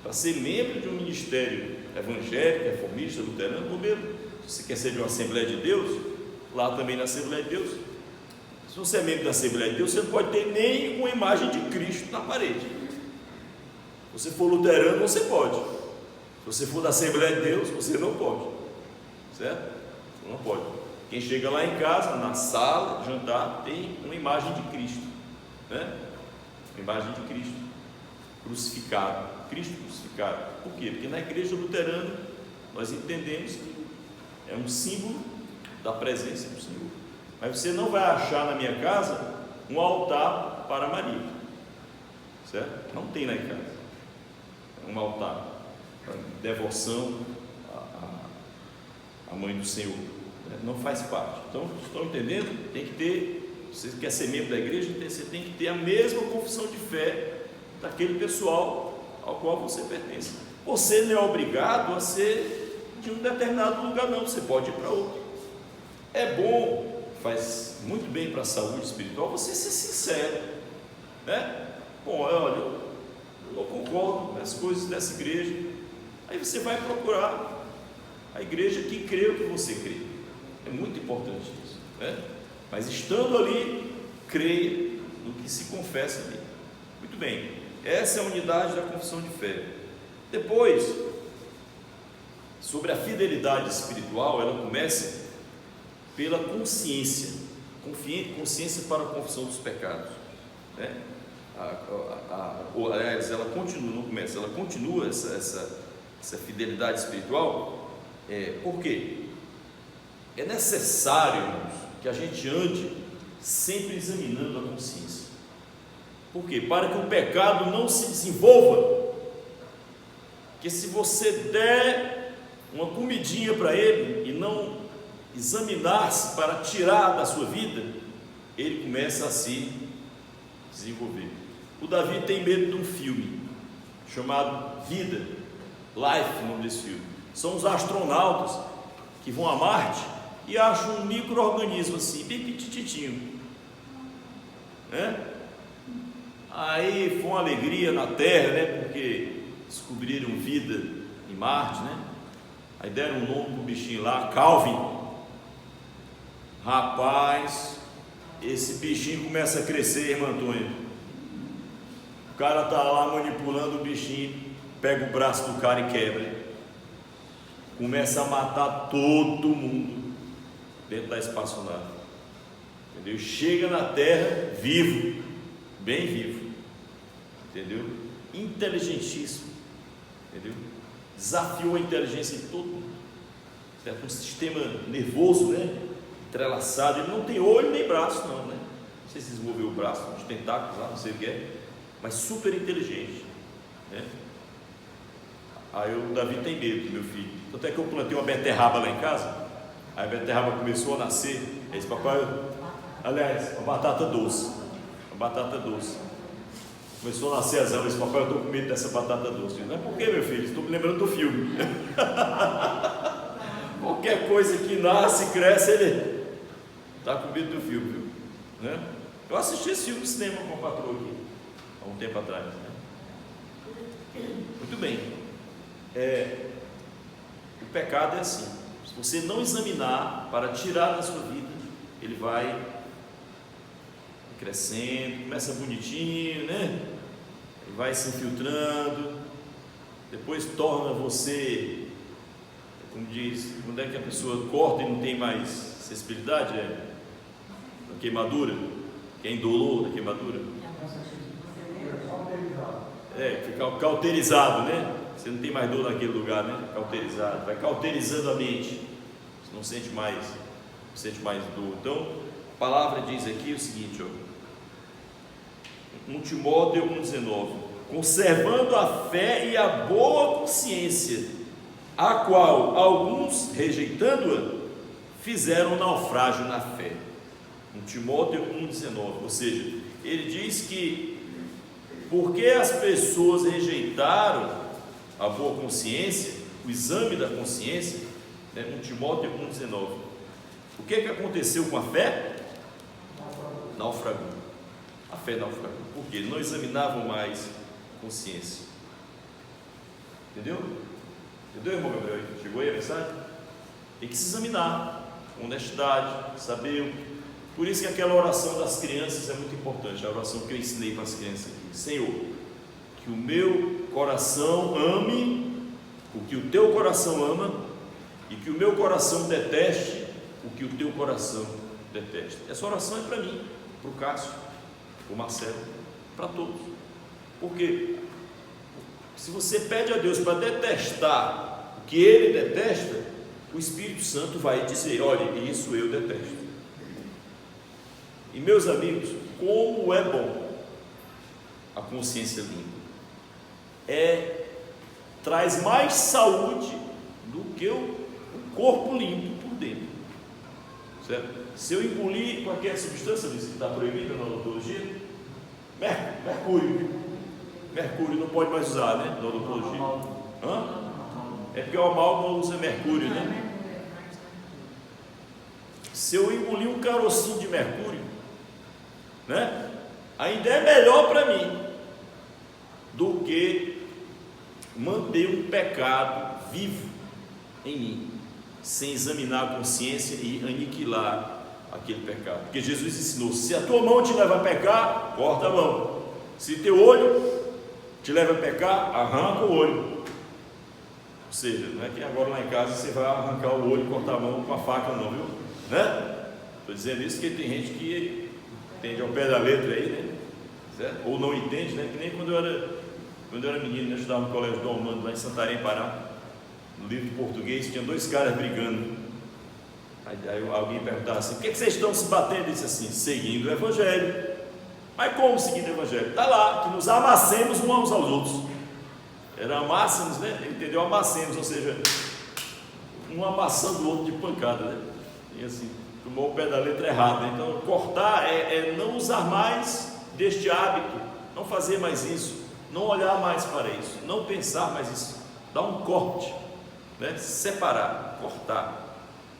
Para ser membro de um ministério evangélico, reformista, luterano, ou mesmo se você quer ser de uma Assembleia de Deus, lá também na Assembleia de Deus, se você é membro da Assembleia de Deus, você não pode ter nem uma imagem de Cristo na parede. Se você for luterano, você pode. Se você for da Assembleia de Deus, você não pode, certo? Você não pode. Quem chega lá em casa, na sala de jantar, tem uma imagem de Cristo, né? Uma imagem de Cristo crucificado, Cristo crucificado. Por quê? Porque na igreja luterana nós entendemos que é um símbolo da presença do Senhor. Mas você não vai achar na minha casa um altar para Maria, certo? Não tem lá em casa um altar para devoção à mãe do Senhor, né? Não faz parte. Então, estão entendendo? Tem que ter, você quer ser membro da igreja, você tem que ter a mesma confissão de fé daquele pessoal ao qual você pertence. Você não é obrigado a ser de um determinado lugar, não, você pode ir para outro. É bom, faz muito bem para a saúde espiritual você ser sincero, né? Bom, olha, eu não concordo com as coisas dessa igreja. Aí você vai procurar a igreja que crê o que você crê. É muito importante isso, né? Mas estando ali, creia no que se confessa ali. Muito bem, essa é a unidade da confissão de fé. Depois, sobre a fidelidade espiritual, ela começa pela consciência, consciência para a confissão dos pecados, né? Aliás, ela continua, não começa, ela continua essa fidelidade espiritual. Por quê? É necessário, irmãos, que a gente ande sempre examinando a consciência. Por quê? Para que o pecado não se desenvolva. Porque se você der uma comidinha para ele e não examinar-se para tirar da sua vida, ele começa a se desenvolver. O Davi tem medo de um filme chamado Vida, Life, o nome desse filme. São os astronautas que vão a Marte e acham um micro-organismo assim, bem petititinho, né? Aí foi uma alegria na Terra, né? Porque descobriram vida em Marte, né? Aí deram um nome para o bichinho lá, Calvin. Rapaz, esse bichinho começa a crescer, irmão Antônio. O cara tá lá manipulando o bichinho, pega o braço do cara e quebra. Começa a matar todo mundo dentro da espaçonave. Entendeu? Chega na Terra vivo, bem vivo. Entendeu? Inteligentíssimo. Entendeu? Desafiou a inteligência de todo mundo. Certo? Um sistema nervoso, né? Entrelaçado. Ele não tem olho nem braço, não, né? Não sei se desenvolveu o braço, uns tentáculos lá, não sei o que é, mas super inteligente, né? Aí o Davi tem medo, meu filho. Tanto é que eu plantei uma beterraba lá em casa. Aí a beterraba começou a nascer. Aí disse, papai, aliás, uma batata doce. Uma batata doce. Começou a nascer as árvores. Papai, eu estou com medo dessa batata doce. Não é por quê, meu filho? Estou me lembrando do filme. Qualquer coisa que nasce, cresce, ele está com medo do filme, viu? Né? Eu assisti esse filme no cinema com a patroa aqui, há um tempo atrás, né? Muito bem. O pecado é assim. Se você não examinar para tirar da sua vida, ele vai crescendo, começa bonitinho, né? Ele vai se infiltrando, depois torna você, como diz, quando é que a pessoa corta e não tem mais sensibilidade, a queimadura, que é indolor da queimadura, fica cauterizado, né? Você não tem mais dor naquele lugar, né? Cauterizado, vai cauterizando a mente, você não sente mais dor. Então, a palavra diz aqui o seguinte, 1 Timóteo 1,19: conservando a fé e a boa consciência, a qual alguns, rejeitando-a, fizeram naufrágio na fé. 1 Timóteo 1,19, ou seja, ele diz que porque as pessoas rejeitaram a boa consciência, o exame da consciência, né? 1 Timóteo 1,19, o que aconteceu com a fé? Naufragou. A fé naufragou, porque não examinavam mais a consciência. Entendeu? Entendeu, irmão Gabriel? Chegou aí a mensagem? Tem que se examinar com honestidade, saber. Por isso que aquela oração das crianças é muito importante, a oração que eu ensinei para as crianças aqui. Senhor, que o meu coração ame o que o teu coração ama, e que o meu coração deteste o que o teu coração detesta. Essa oração é para mim, para o Cássio, para o Marcelo, para todos. Porque se você pede a Deus para detestar o que ele detesta, o Espírito Santo vai dizer: olha, isso eu detesto. E meus amigos, como é bom a consciência limpa. Traz mais saúde do que o corpo limpo por dentro, certo? Se eu engolir qualquer substância que está proibida na odontologia, mercúrio não pode mais usar, né, na odontologia. É porque o amálgama usa mercúrio, né? Se eu engolir um carocinho de mercúrio, né, ainda é melhor para mim do que manter um pecado vivo em mim, sem examinar a consciência e aniquilar aquele pecado. Porque Jesus ensinou: se a tua mão te leva a pecar, corta a mão. Se teu olho te leva a pecar, arranca o olho. Ou seja, não é que agora lá em casa você vai arrancar o olho e cortar a mão com a faca não, viu? Né? Estou dizendo isso porque tem gente que entende ao pé da letra aí, né? Certo? Ou não entende, né? Que nem quando eu era menino, eu estudava no colégio Dom Armando, lá em Santarém, Pará. No livro de português tinha dois caras brigando. Aí alguém perguntava assim: por que vocês estão se batendo? Ele disse assim: seguindo o Evangelho. Mas como seguindo o Evangelho? Está lá, que nos amassemos uns aos outros. Era amássemos, né? Ele entendeu? Amassemos, ou seja, um amassando o outro de pancada, né? E assim, tomou o pé da letra errada. Então, cortar é não usar mais deste hábito, não fazer mais isso, não olhar mais para isso, não pensar mais isso, dar um corte, né? Separar, cortar.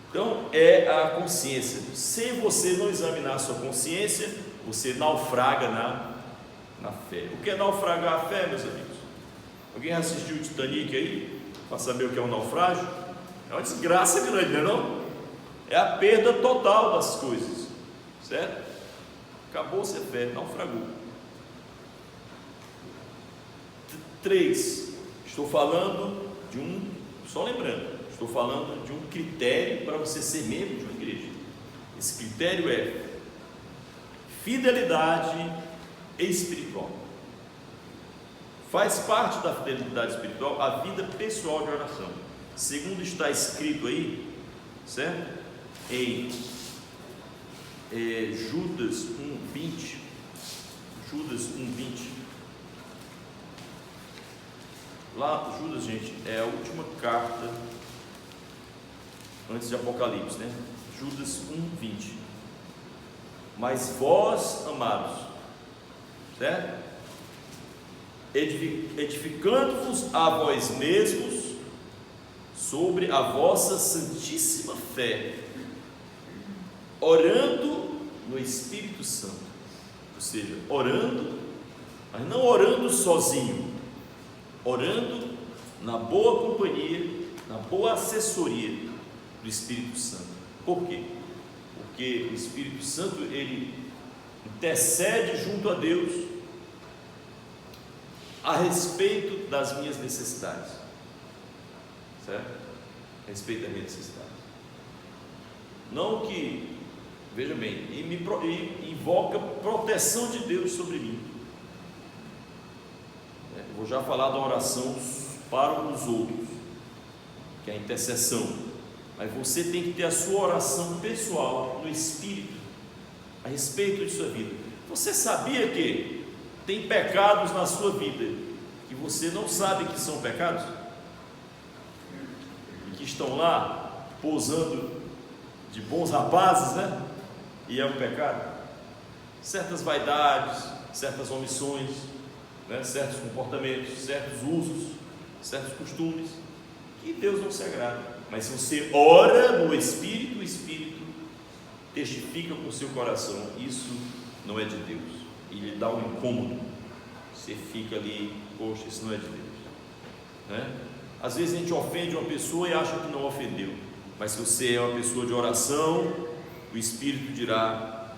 Então é a consciência. Se você não examinar a sua consciência, você naufraga na fé. O que é naufragar a fé, meus amigos? Alguém assistiu o Titanic aí para saber o que é um naufrágio? É uma desgraça grande, não é não? É a perda total das coisas, certo? Acabou-se a fé, naufragou. 3. Estou falando de só lembrando, estou falando de um critério para você ser membro de uma igreja. Esse critério é fidelidade espiritual. Faz parte da fidelidade espiritual a vida pessoal de oração, segundo está escrito aí, certo? Em Judas 1:20. Judas 1:20. Lá, Judas, gente, é a última carta antes de Apocalipse, né? Judas 1:20. Mas vós, amados, certo? Edificando-vos a vós mesmos sobre a vossa santíssima fé, orando no Espírito Santo. Ou seja, orando, mas não orando sozinho, orando na boa companhia, na boa assessoria do Espírito Santo. Por quê? Porque o Espírito Santo, ele intercede junto a Deus a respeito das minhas necessidades, certo? A respeito das minhas necessidades. Não que, veja bem, e invoca proteção de Deus sobre mim. Eu vou já falar da oração para os outros, que é a intercessão. Mas você tem que ter a sua oração pessoal no Espírito a respeito de sua vida. Você sabia que tem pecados na sua vida que você não sabe que são pecados? E que estão lá posando de bons rapazes, né? E é um pecado. Certas vaidades, certas omissões, né? Certos comportamentos, certos usos, certos costumes que Deus não se agrada. Mas se você ora no Espírito, o Espírito testifica com o seu coração: isso não é de Deus, e lhe dá um incômodo. Você fica ali: poxa, isso não é de Deus, né? Às vezes a gente ofende uma pessoa e acha que não ofendeu, mas se você é uma pessoa de oração, o Espírito dirá: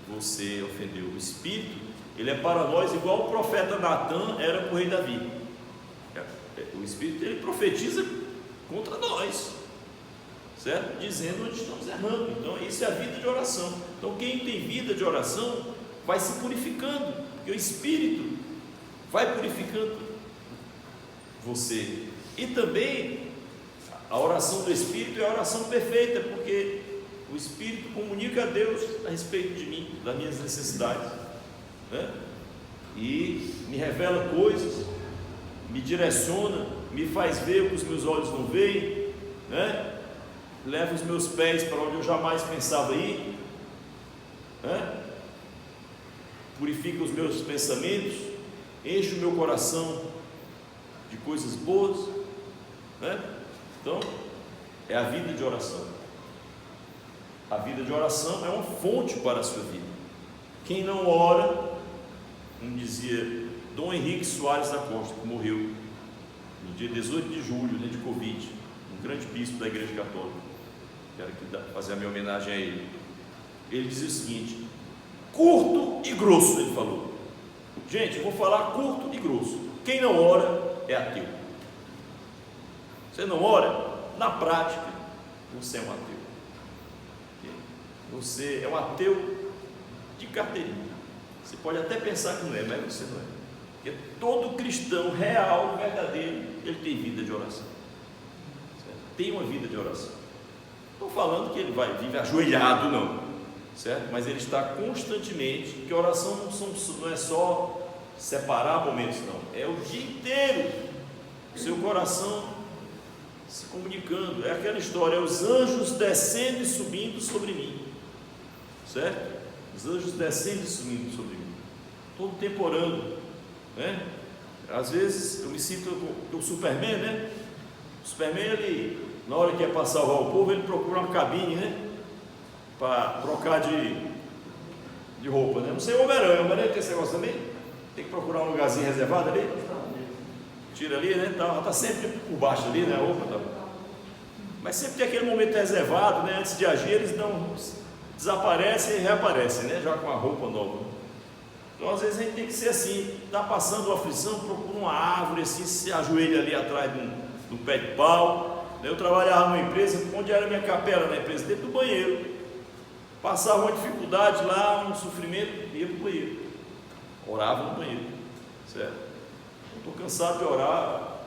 você ofendeu. O Espírito, ele é para nós igual o profeta Natan era para o rei Davi. O Espírito, ele profetiza contra nós, certo? Dizendo onde estamos errando. Então isso é a vida de oração. Então quem tem vida de oração vai se purificando, porque o Espírito vai purificando você. E também a oração do Espírito é a oração perfeita, porque o Espírito comunica a Deus a respeito de mim, das minhas necessidades, né? E me revela coisas, me direciona, me faz ver o que os meus olhos não veem, né? Leva os meus pés para onde eu jamais pensava ir, né? Purifica os meus pensamentos, enche o meu coração de coisas boas, né? Então, é a vida de oração. A vida de oração é uma fonte para a sua vida. Quem não ora, como dizia Dom Henrique Soares da Costa, que morreu no dia 18 de julho, né, de Covid, um grande bispo da Igreja Católica. Quero aqui fazer a minha homenagem a ele. Ele dizia o seguinte: curto e grosso, ele falou. Gente, eu vou falar curto e grosso. Quem não ora é ateu. Você não ora? Na prática, você é um ateu. Você é um ateu de carteirinha. Você pode até pensar que não é, mas você não é. Porque todo cristão real, verdadeiro, ele tem vida de oração. Certo? Tem uma vida de oração. Não estou falando que ele vive ajoelhado, não. Certo? Mas ele está constantemente, porque oração não é só separar momentos, não. É o dia inteiro. O seu coração se comunicando. É aquela história, é os anjos descendo e subindo sobre mim. Certo? Os anjos descendo e subindo sobre mim. Todo tempo orando, né? Às vezes eu me sinto o Superman, né? O Superman, ele, na hora que quer passar o povo, ele procura uma cabine, né? Para trocar de roupa, né? Não sei o Homem-Aranha tem esse negócio também? Tem que procurar um lugarzinho reservado ali? Tira ali, né? Tá sempre por baixo ali, né? A roupa tá. Mas sempre tem aquele momento reservado, né? Antes de agir, eles desaparecem e reaparecem, né? Já com a roupa nova. Então, às vezes a gente tem que ser assim, está passando uma aflição, procura uma árvore assim, se ajoelha ali atrás de um pé de pau. Eu trabalhava numa empresa, onde era a minha capela na empresa? Dentro do banheiro. Passava uma dificuldade lá, um sofrimento, ia para o banheiro. Orava no banheiro, certo? Estou cansado de orar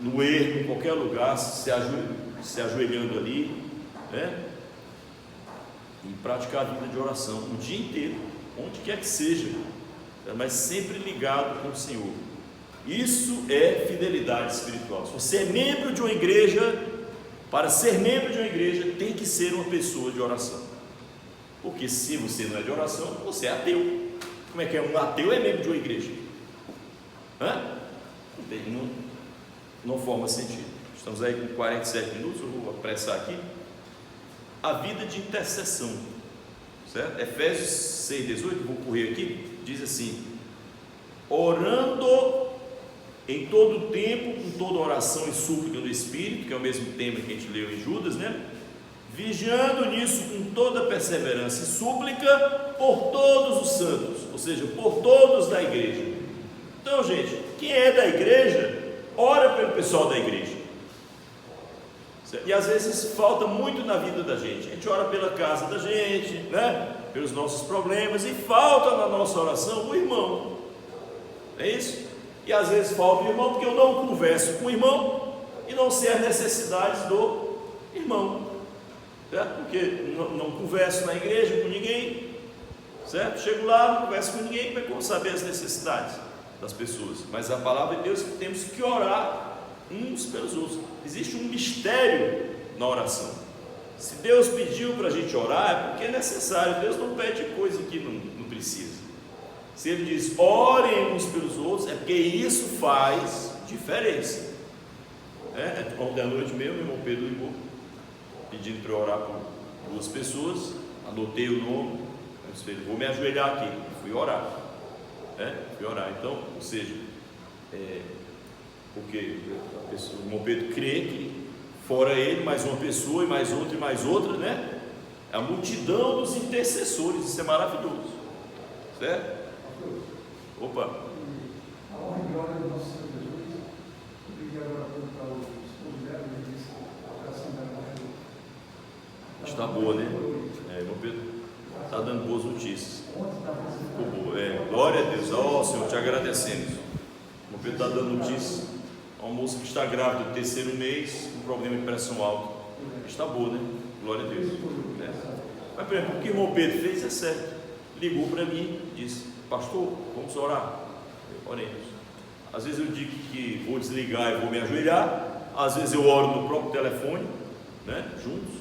no erro, em qualquer lugar, se ajoelhando ali, né? E praticar a vida de oração o dia inteiro, onde quer que seja, mas sempre ligado com o Senhor. Isso é fidelidade espiritual. Se você é membro de uma igreja, para ser membro de uma igreja, tem que ser uma pessoa de oração. Porque se você não é de oração, você é ateu. Como é que é? Um ateu é membro de uma igreja? Não forma sentido. Estamos aí com 47 minutos, eu vou apressar aqui. A vida de intercessão, certo? Efésios 6:18, vou correr aqui, diz assim: orando em todo tempo, com toda oração e súplica no Espírito, que é o mesmo tema que a gente leu em Judas, né? Vigiando nisso com toda perseverança e súplica por todos os santos, ou seja, por todos da igreja. Então, gente, quem é da igreja, ora pelo pessoal da igreja. E às vezes falta muito na vida da gente. A gente ora pela casa da gente, né? Pelos nossos problemas, e falta na nossa oração o irmão. É isso? E às vezes falta o irmão porque eu não converso com o irmão e não sei as necessidades do irmão, certo? Porque não converso na igreja com ninguém, certo? Chego lá, não converso com ninguém, como saber as necessidades das pessoas? Mas a palavra de Deus é que temos que orar uns pelos outros. Existe um mistério na oração. Se Deus pediu para a gente orar, é porque é necessário. Deus não pede coisa que não precisa. Se Ele diz orem uns pelos outros, é porque isso faz diferença. Ontem à noite mesmo, meu irmão Pedro ligou pedindo para eu orar por 2 pessoas. Anotei o nome, eu disse, vou me ajoelhar aqui. Fui orar. Fui orar. Então, ou seja, porque o irmão Pedro crê que fora ele, mais uma pessoa, e mais outra, e mais outra, né? A multidão dos intercessores, isso é maravilhoso, certo? Opa! A honra e glória do nosso Senhor Jesus. Eu pedi agora para o esposo dela, ele disse que a oração dela está boa, né? Irmão Pedro está dando boas notícias. Ficou boa. Glória a Deus. Senhor, te agradecemos. O irmão Pedro está dando notícias. Uma moça que está grávida do 3º mês, com problema de pressão alta. Está boa, né? Glória a Deus. Mas, por exemplo, o que o irmão Pedro fez é certo. Ligou para mim, disse: pastor, vamos orar. Oremos. Às vezes eu digo que vou desligar e vou me ajoelhar. Às vezes eu oro no próprio telefone, né? Juntos.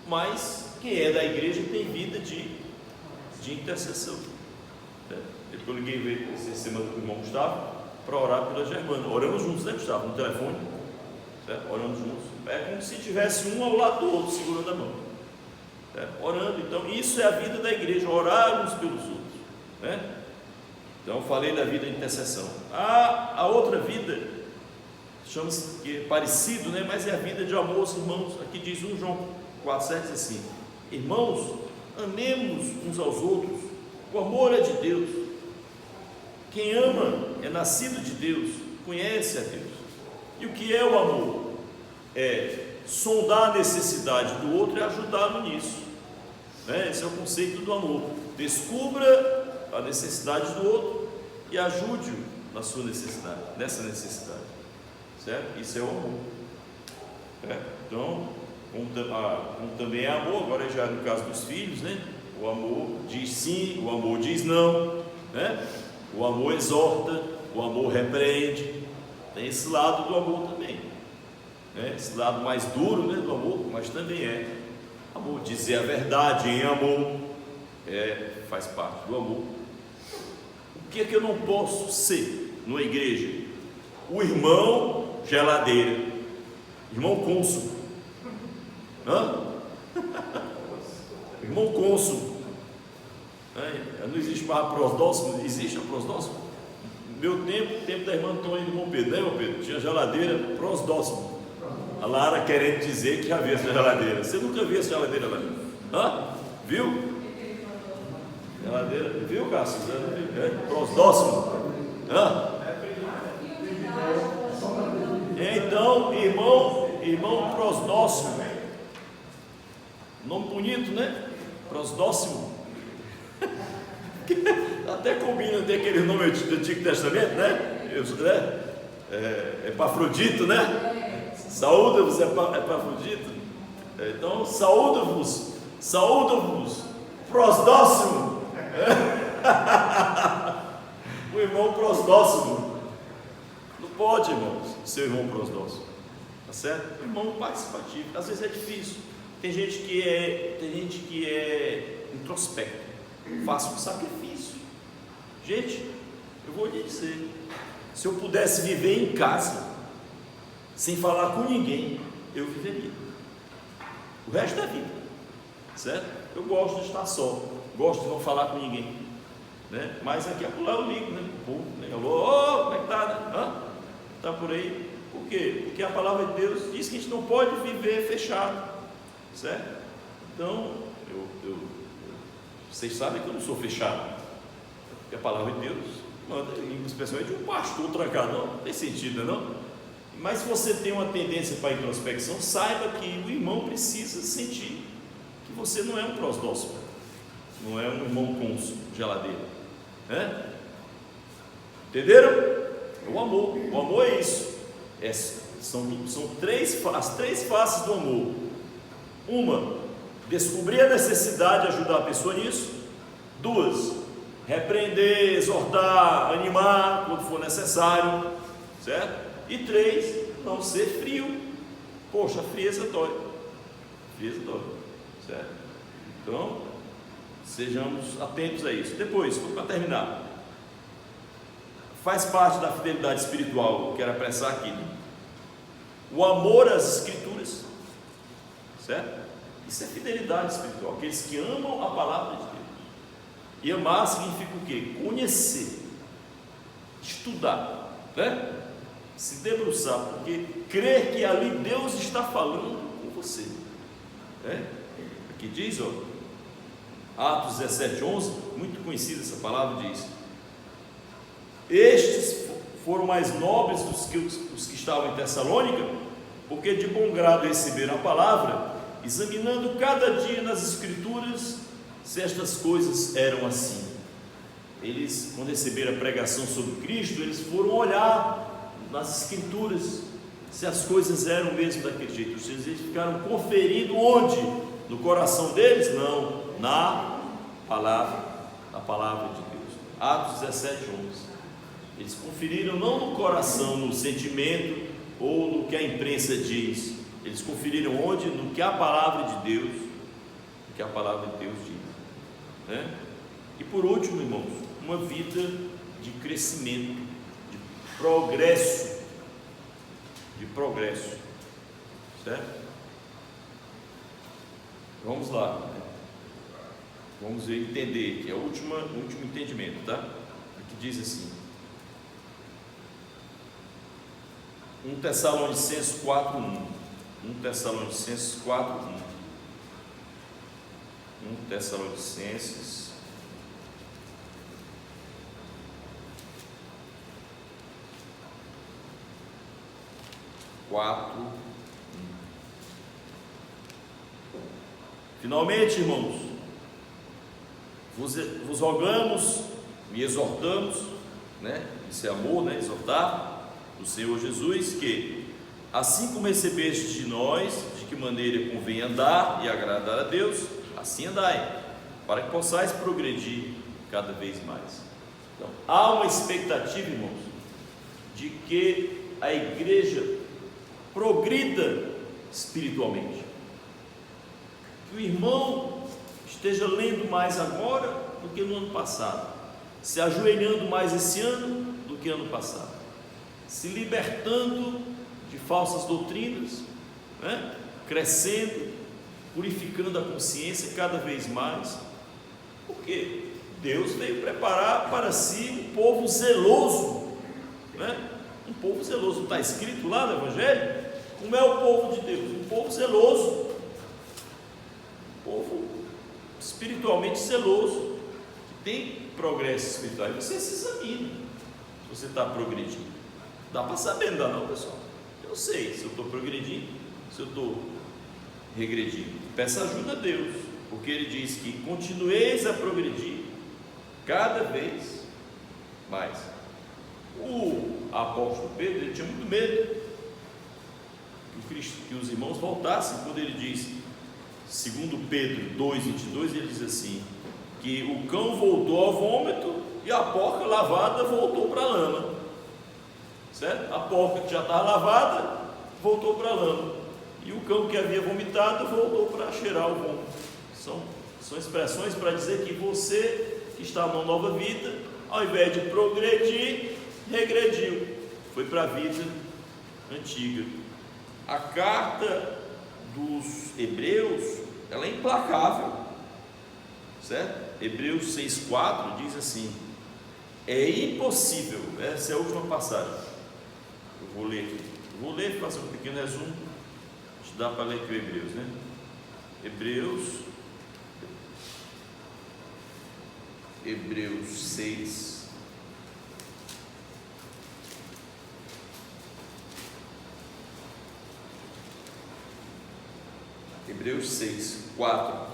Mas quem é da igreja tem vida de intercessão. Depois eu liguei essa semana com o irmão Gustavo para orar pela Germana. Oramos juntos, né, Gustavo? No telefone, certo? Oramos juntos. É como se tivesse um ao lado do outro, segurando a mão, certo? Orando. Então, isso é a vida da igreja, orar uns pelos outros, né? Então, eu falei da vida de intercessão. A outra vida, chama-se, que é parecido, né? Mas é a vida de amor aos irmãos. Aqui diz 1 João 4,7 assim: irmãos, amemos uns aos outros, o amor é de Deus. Quem ama é nascido de Deus, conhece a Deus. E o que é o amor? É sondar a necessidade do outro e ajudá-lo nisso, né? Esse é o conceito do amor. Descubra a necessidade do outro e ajude-o na sua necessidade, nessa necessidade, certo? Isso é o amor. Então, como também é amor, agora já no caso dos filhos, né? O amor diz sim, o amor diz não, né? O amor exorta, o amor repreende. Tem esse lado do amor também, né? Esse lado mais duro, né, do amor, mas também é amor. Dizer a verdade em amor faz parte do amor. O que é que eu não posso ser numa igreja? O irmão geladeira, irmão cônsul, irmão cônsul. Não existe mais a prosdóximo, existe a prosdóximo? Meu tempo da irmã Antônia de Bom Pedro, né, irmão Pedro? Tinha geladeira prosdóximo. A Lara querendo dizer que já viu essa geladeira. Você nunca viu essa geladeira lá? Viu? Geladeira, viu, Cássio? Prosdóximo. Então, irmão prosdóximo. Nome bonito, né? Prosdóximo. Até combina, tem aquele nome do Antigo Testamento, né? Epafrodito, né? Saúda-vos, Epafrodito. Então, saúda-vos, prosdóximo. O irmão prosdóximo. Não pode, irmãos, ser irmão prosdóximo, tá certo? Irmão participativo. Às vezes é difícil. Tem gente que é introspecto. Faça um sacrifício. Gente, eu vou lhe dizer, se eu pudesse viver em casa sem falar com ninguém, eu viveria o resto da vida, certo? Eu gosto de estar só, gosto de não falar com ninguém, né? Mas aqui a pular eu ligo, né? Pô, né? Alô, como é que tá, né? Tá por aí? Por quê? Porque a palavra de Deus diz que a gente não pode viver fechado, certo? Então, vocês sabem que eu não sou fechado, porque a palavra de Deus manda, especialmente um pastor trancado, não tem sentido, não? Mas se você tem uma tendência para a introspecção, saiba que o irmão precisa sentir que você não é um prosdóximo, não é um irmão cônsul, geladeira, né? Entenderam? O amor é isso. São as três faces do amor. Uma, descobrir a necessidade de ajudar a pessoa nisso. 2, repreender, exortar, animar quando for necessário, certo? E 3, não ser frio. Poxa, a frieza dói, certo? Então, sejamos atentos a isso. Depois, para terminar, faz parte da fidelidade espiritual, eu quero apressar aqui, né? O amor às Escrituras, certo? Isso é fidelidade espiritual, aqueles que amam a palavra de Deus. E amar significa o quê? Conhecer, estudar, né? Se debruçar, porque crer que ali Deus está falando com você, né? Aqui diz, Atos 17:11, muito conhecida essa palavra, diz: estes foram mais nobres dos que os que estavam em Tessalônica, porque de bom grado receberam a palavra, examinando cada dia nas Escrituras se estas coisas eram assim. Eles, quando receberam a pregação sobre Cristo, eles foram olhar nas Escrituras se as coisas eram mesmo daquele jeito. Eles ficaram conferindo onde? No coração deles? Não, na palavra de Deus. Atos 17:11. Eles conferiram não no coração, no sentimento ou no que a imprensa diz. Eles conferiram onde? No que a palavra de Deus, diz, né? E por último, irmãos, uma vida de crescimento, de progresso, certo? Vamos lá, né? Vamos entender, que é o último entendimento, tá? Aqui diz assim, 1 Tessalonicenses 4:1. 1 Tessalonicenses 4:1. 1 Tessalonicenses 4:1. 4. Finalmente, irmãos, vos rogamos e exortamos, né? Isso é amor, né? Exortar do Senhor Jesus, que assim como recebeste de nós, de que maneira convém andar e agradar a Deus, assim andai, para que possais progredir cada vez mais. Então, há uma expectativa, irmãos, de que a igreja progrida espiritualmente, que o irmão esteja lendo mais agora do que no ano passado, se ajoelhando mais esse ano do que ano passado, se libertando de falsas doutrinas, né? Crescendo, purificando a consciência cada vez mais, porque Deus veio preparar para si um povo zeloso, né? Um povo zeloso. Não está escrito lá no Evangelho? Como é o povo de Deus? Um povo zeloso, um povo espiritualmente zeloso, que tem progresso espiritual. E você se examina se você está progredindo. Dá para saber, não dá não, pessoal? Eu sei se eu estou progredindo, se eu estou regredindo. Peça ajuda a Deus, porque Ele diz que continueis a progredir cada vez mais. O apóstolo Pedro, ele tinha muito medo que os irmãos voltassem, quando ele diz, segundo Pedro 2,22, ele diz assim, que o cão voltou ao vômito e a porca lavada voltou para a lama, certo? A porca que já estava lavada voltou para a lama, e o cão que havia vomitado voltou para cheirar o vômito. São expressões para dizer que você que está numa nova vida, ao invés de progredir, regrediu, foi para a vida antiga. A carta dos Hebreus, ela é implacável, certo? Hebreus 6,4 diz assim: é impossível, essa é a última passagem, eu vou ler aqui, fazer um pequeno resumo, dá para ler aqui o Hebreus, né? Hebreus 6, Hebreus 6, 4.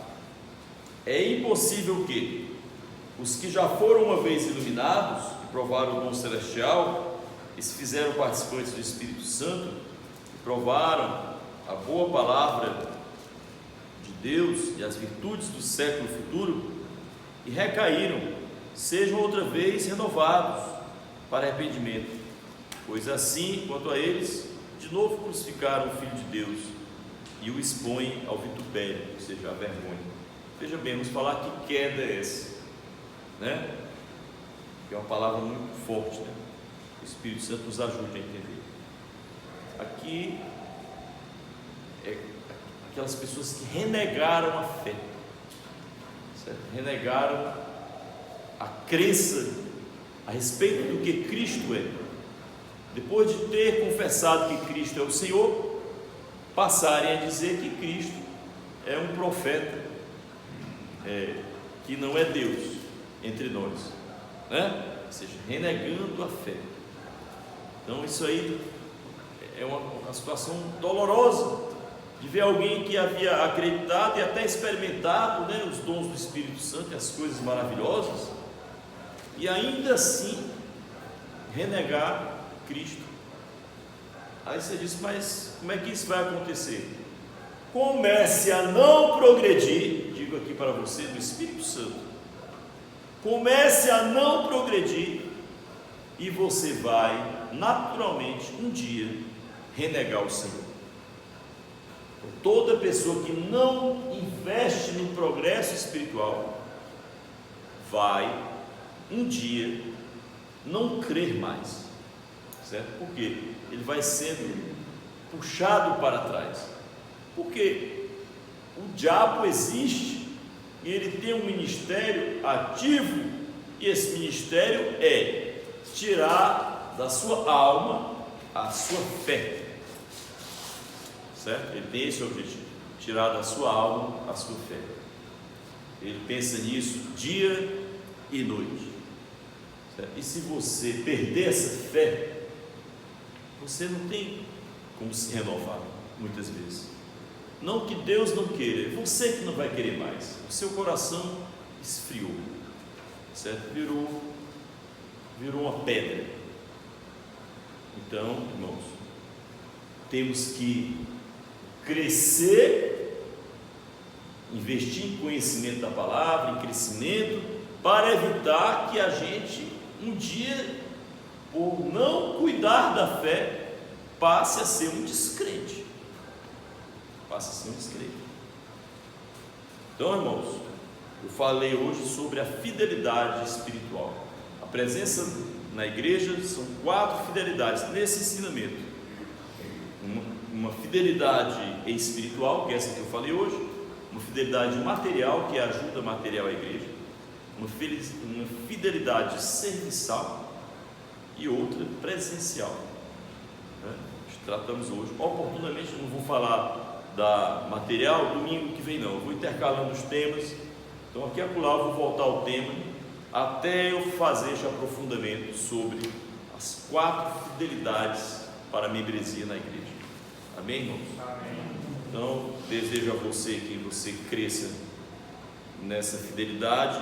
É impossível que os que já foram uma vez iluminados, que provaram o dom celestial, e se fizeram participantes do Espírito Santo, que provaram a boa palavra de Deus e as virtudes do século futuro, e recaíram, sejam outra vez renovados para arrependimento, pois assim, quanto a eles, de novo crucificaram o Filho de Deus e o expõem ao vitupério, ou seja, à vergonha. Veja bem, vamos falar que queda é essa, né? Que é uma palavra muito forte, né? O Espírito Santo nos ajude a entender. Aqui é aquelas pessoas que renegaram a fé, certo? Renegaram a crença a respeito do que Cristo é. Depois de ter confessado que Cristo é o Senhor, passarem a dizer que Cristo é um profeta, que não é Deus entre nós, né? Ou seja, renegando a fé. Então isso aí é uma situação dolorosa, de ver alguém que havia acreditado e até experimentado, né, os dons do Espírito Santo e as coisas maravilhosas, e ainda assim renegar Cristo. Aí você diz, mas como é que isso vai acontecer? Comece a não progredir, digo aqui para você, do Espírito Santo, comece a não progredir, e você vai naturalmente um dia renegar o Senhor. Toda pessoa que não investe no progresso espiritual vai um dia não crer mais, certo? Por quê? Ele vai sendo puxado para trás, porque o diabo existe e ele tem um ministério ativo, e esse ministério é tirar da sua alma a sua fé, certo? Ele tem esse objetivo, tirar da sua alma a sua fé. Ele pensa nisso dia e noite, certo? E se você perder essa fé, você não tem como se renovar, muitas vezes. Não que Deus não queira, é você que não vai querer mais. O seu coração esfriou, certo? Virou uma pedra. Então, irmãos, temos que crescer, investir em conhecimento da palavra, em crescimento, para evitar que a gente, um dia, por não cuidar da fé, passe a ser um descrente. Então, irmãos, eu falei hoje sobre a fidelidade espiritual. A presença na igreja são 4 fidelidades nesse ensinamento. Uma fidelidade espiritual, que é essa que eu falei hoje, uma fidelidade material, que é a ajuda material à igreja, uma fidelidade serviçal e outra presencial, né? Tratamos hoje, oportunamente, não vou falar da material domingo que vem não, eu vou intercalando os temas. Então aqui e acolá eu vou voltar ao tema, até eu fazer esse aprofundamento sobre as 4 fidelidades para a membresia na igreja. Amém, irmãos? Amém. Então, desejo a você que você cresça nessa fidelidade,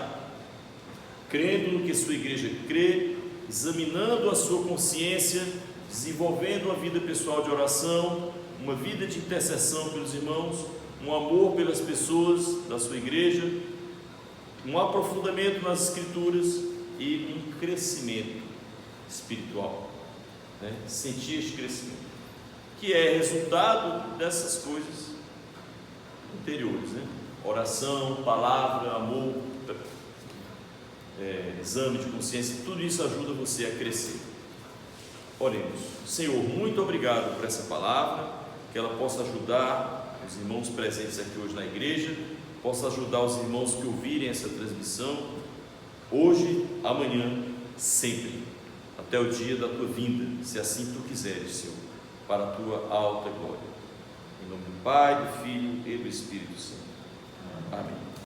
crendo no que sua igreja crê, examinando a sua consciência, desenvolvendo uma vida pessoal de oração, uma vida de intercessão pelos irmãos, um amor pelas pessoas da sua igreja, um aprofundamento nas escrituras e um crescimento espiritual, né? Sentir este crescimento, que é resultado dessas coisas anteriores, né? Oração, palavra, amor, exame de consciência, tudo isso ajuda você a crescer. Oremos. Senhor, muito obrigado por essa palavra, que ela possa ajudar os irmãos presentes aqui hoje na igreja, possa ajudar os irmãos que ouvirem essa transmissão, hoje, amanhã, sempre, até o dia da tua vinda, se assim tu quiseres, Senhor, para a tua alta glória. Em nome do Pai, do Filho e do Espírito Santo. Amém.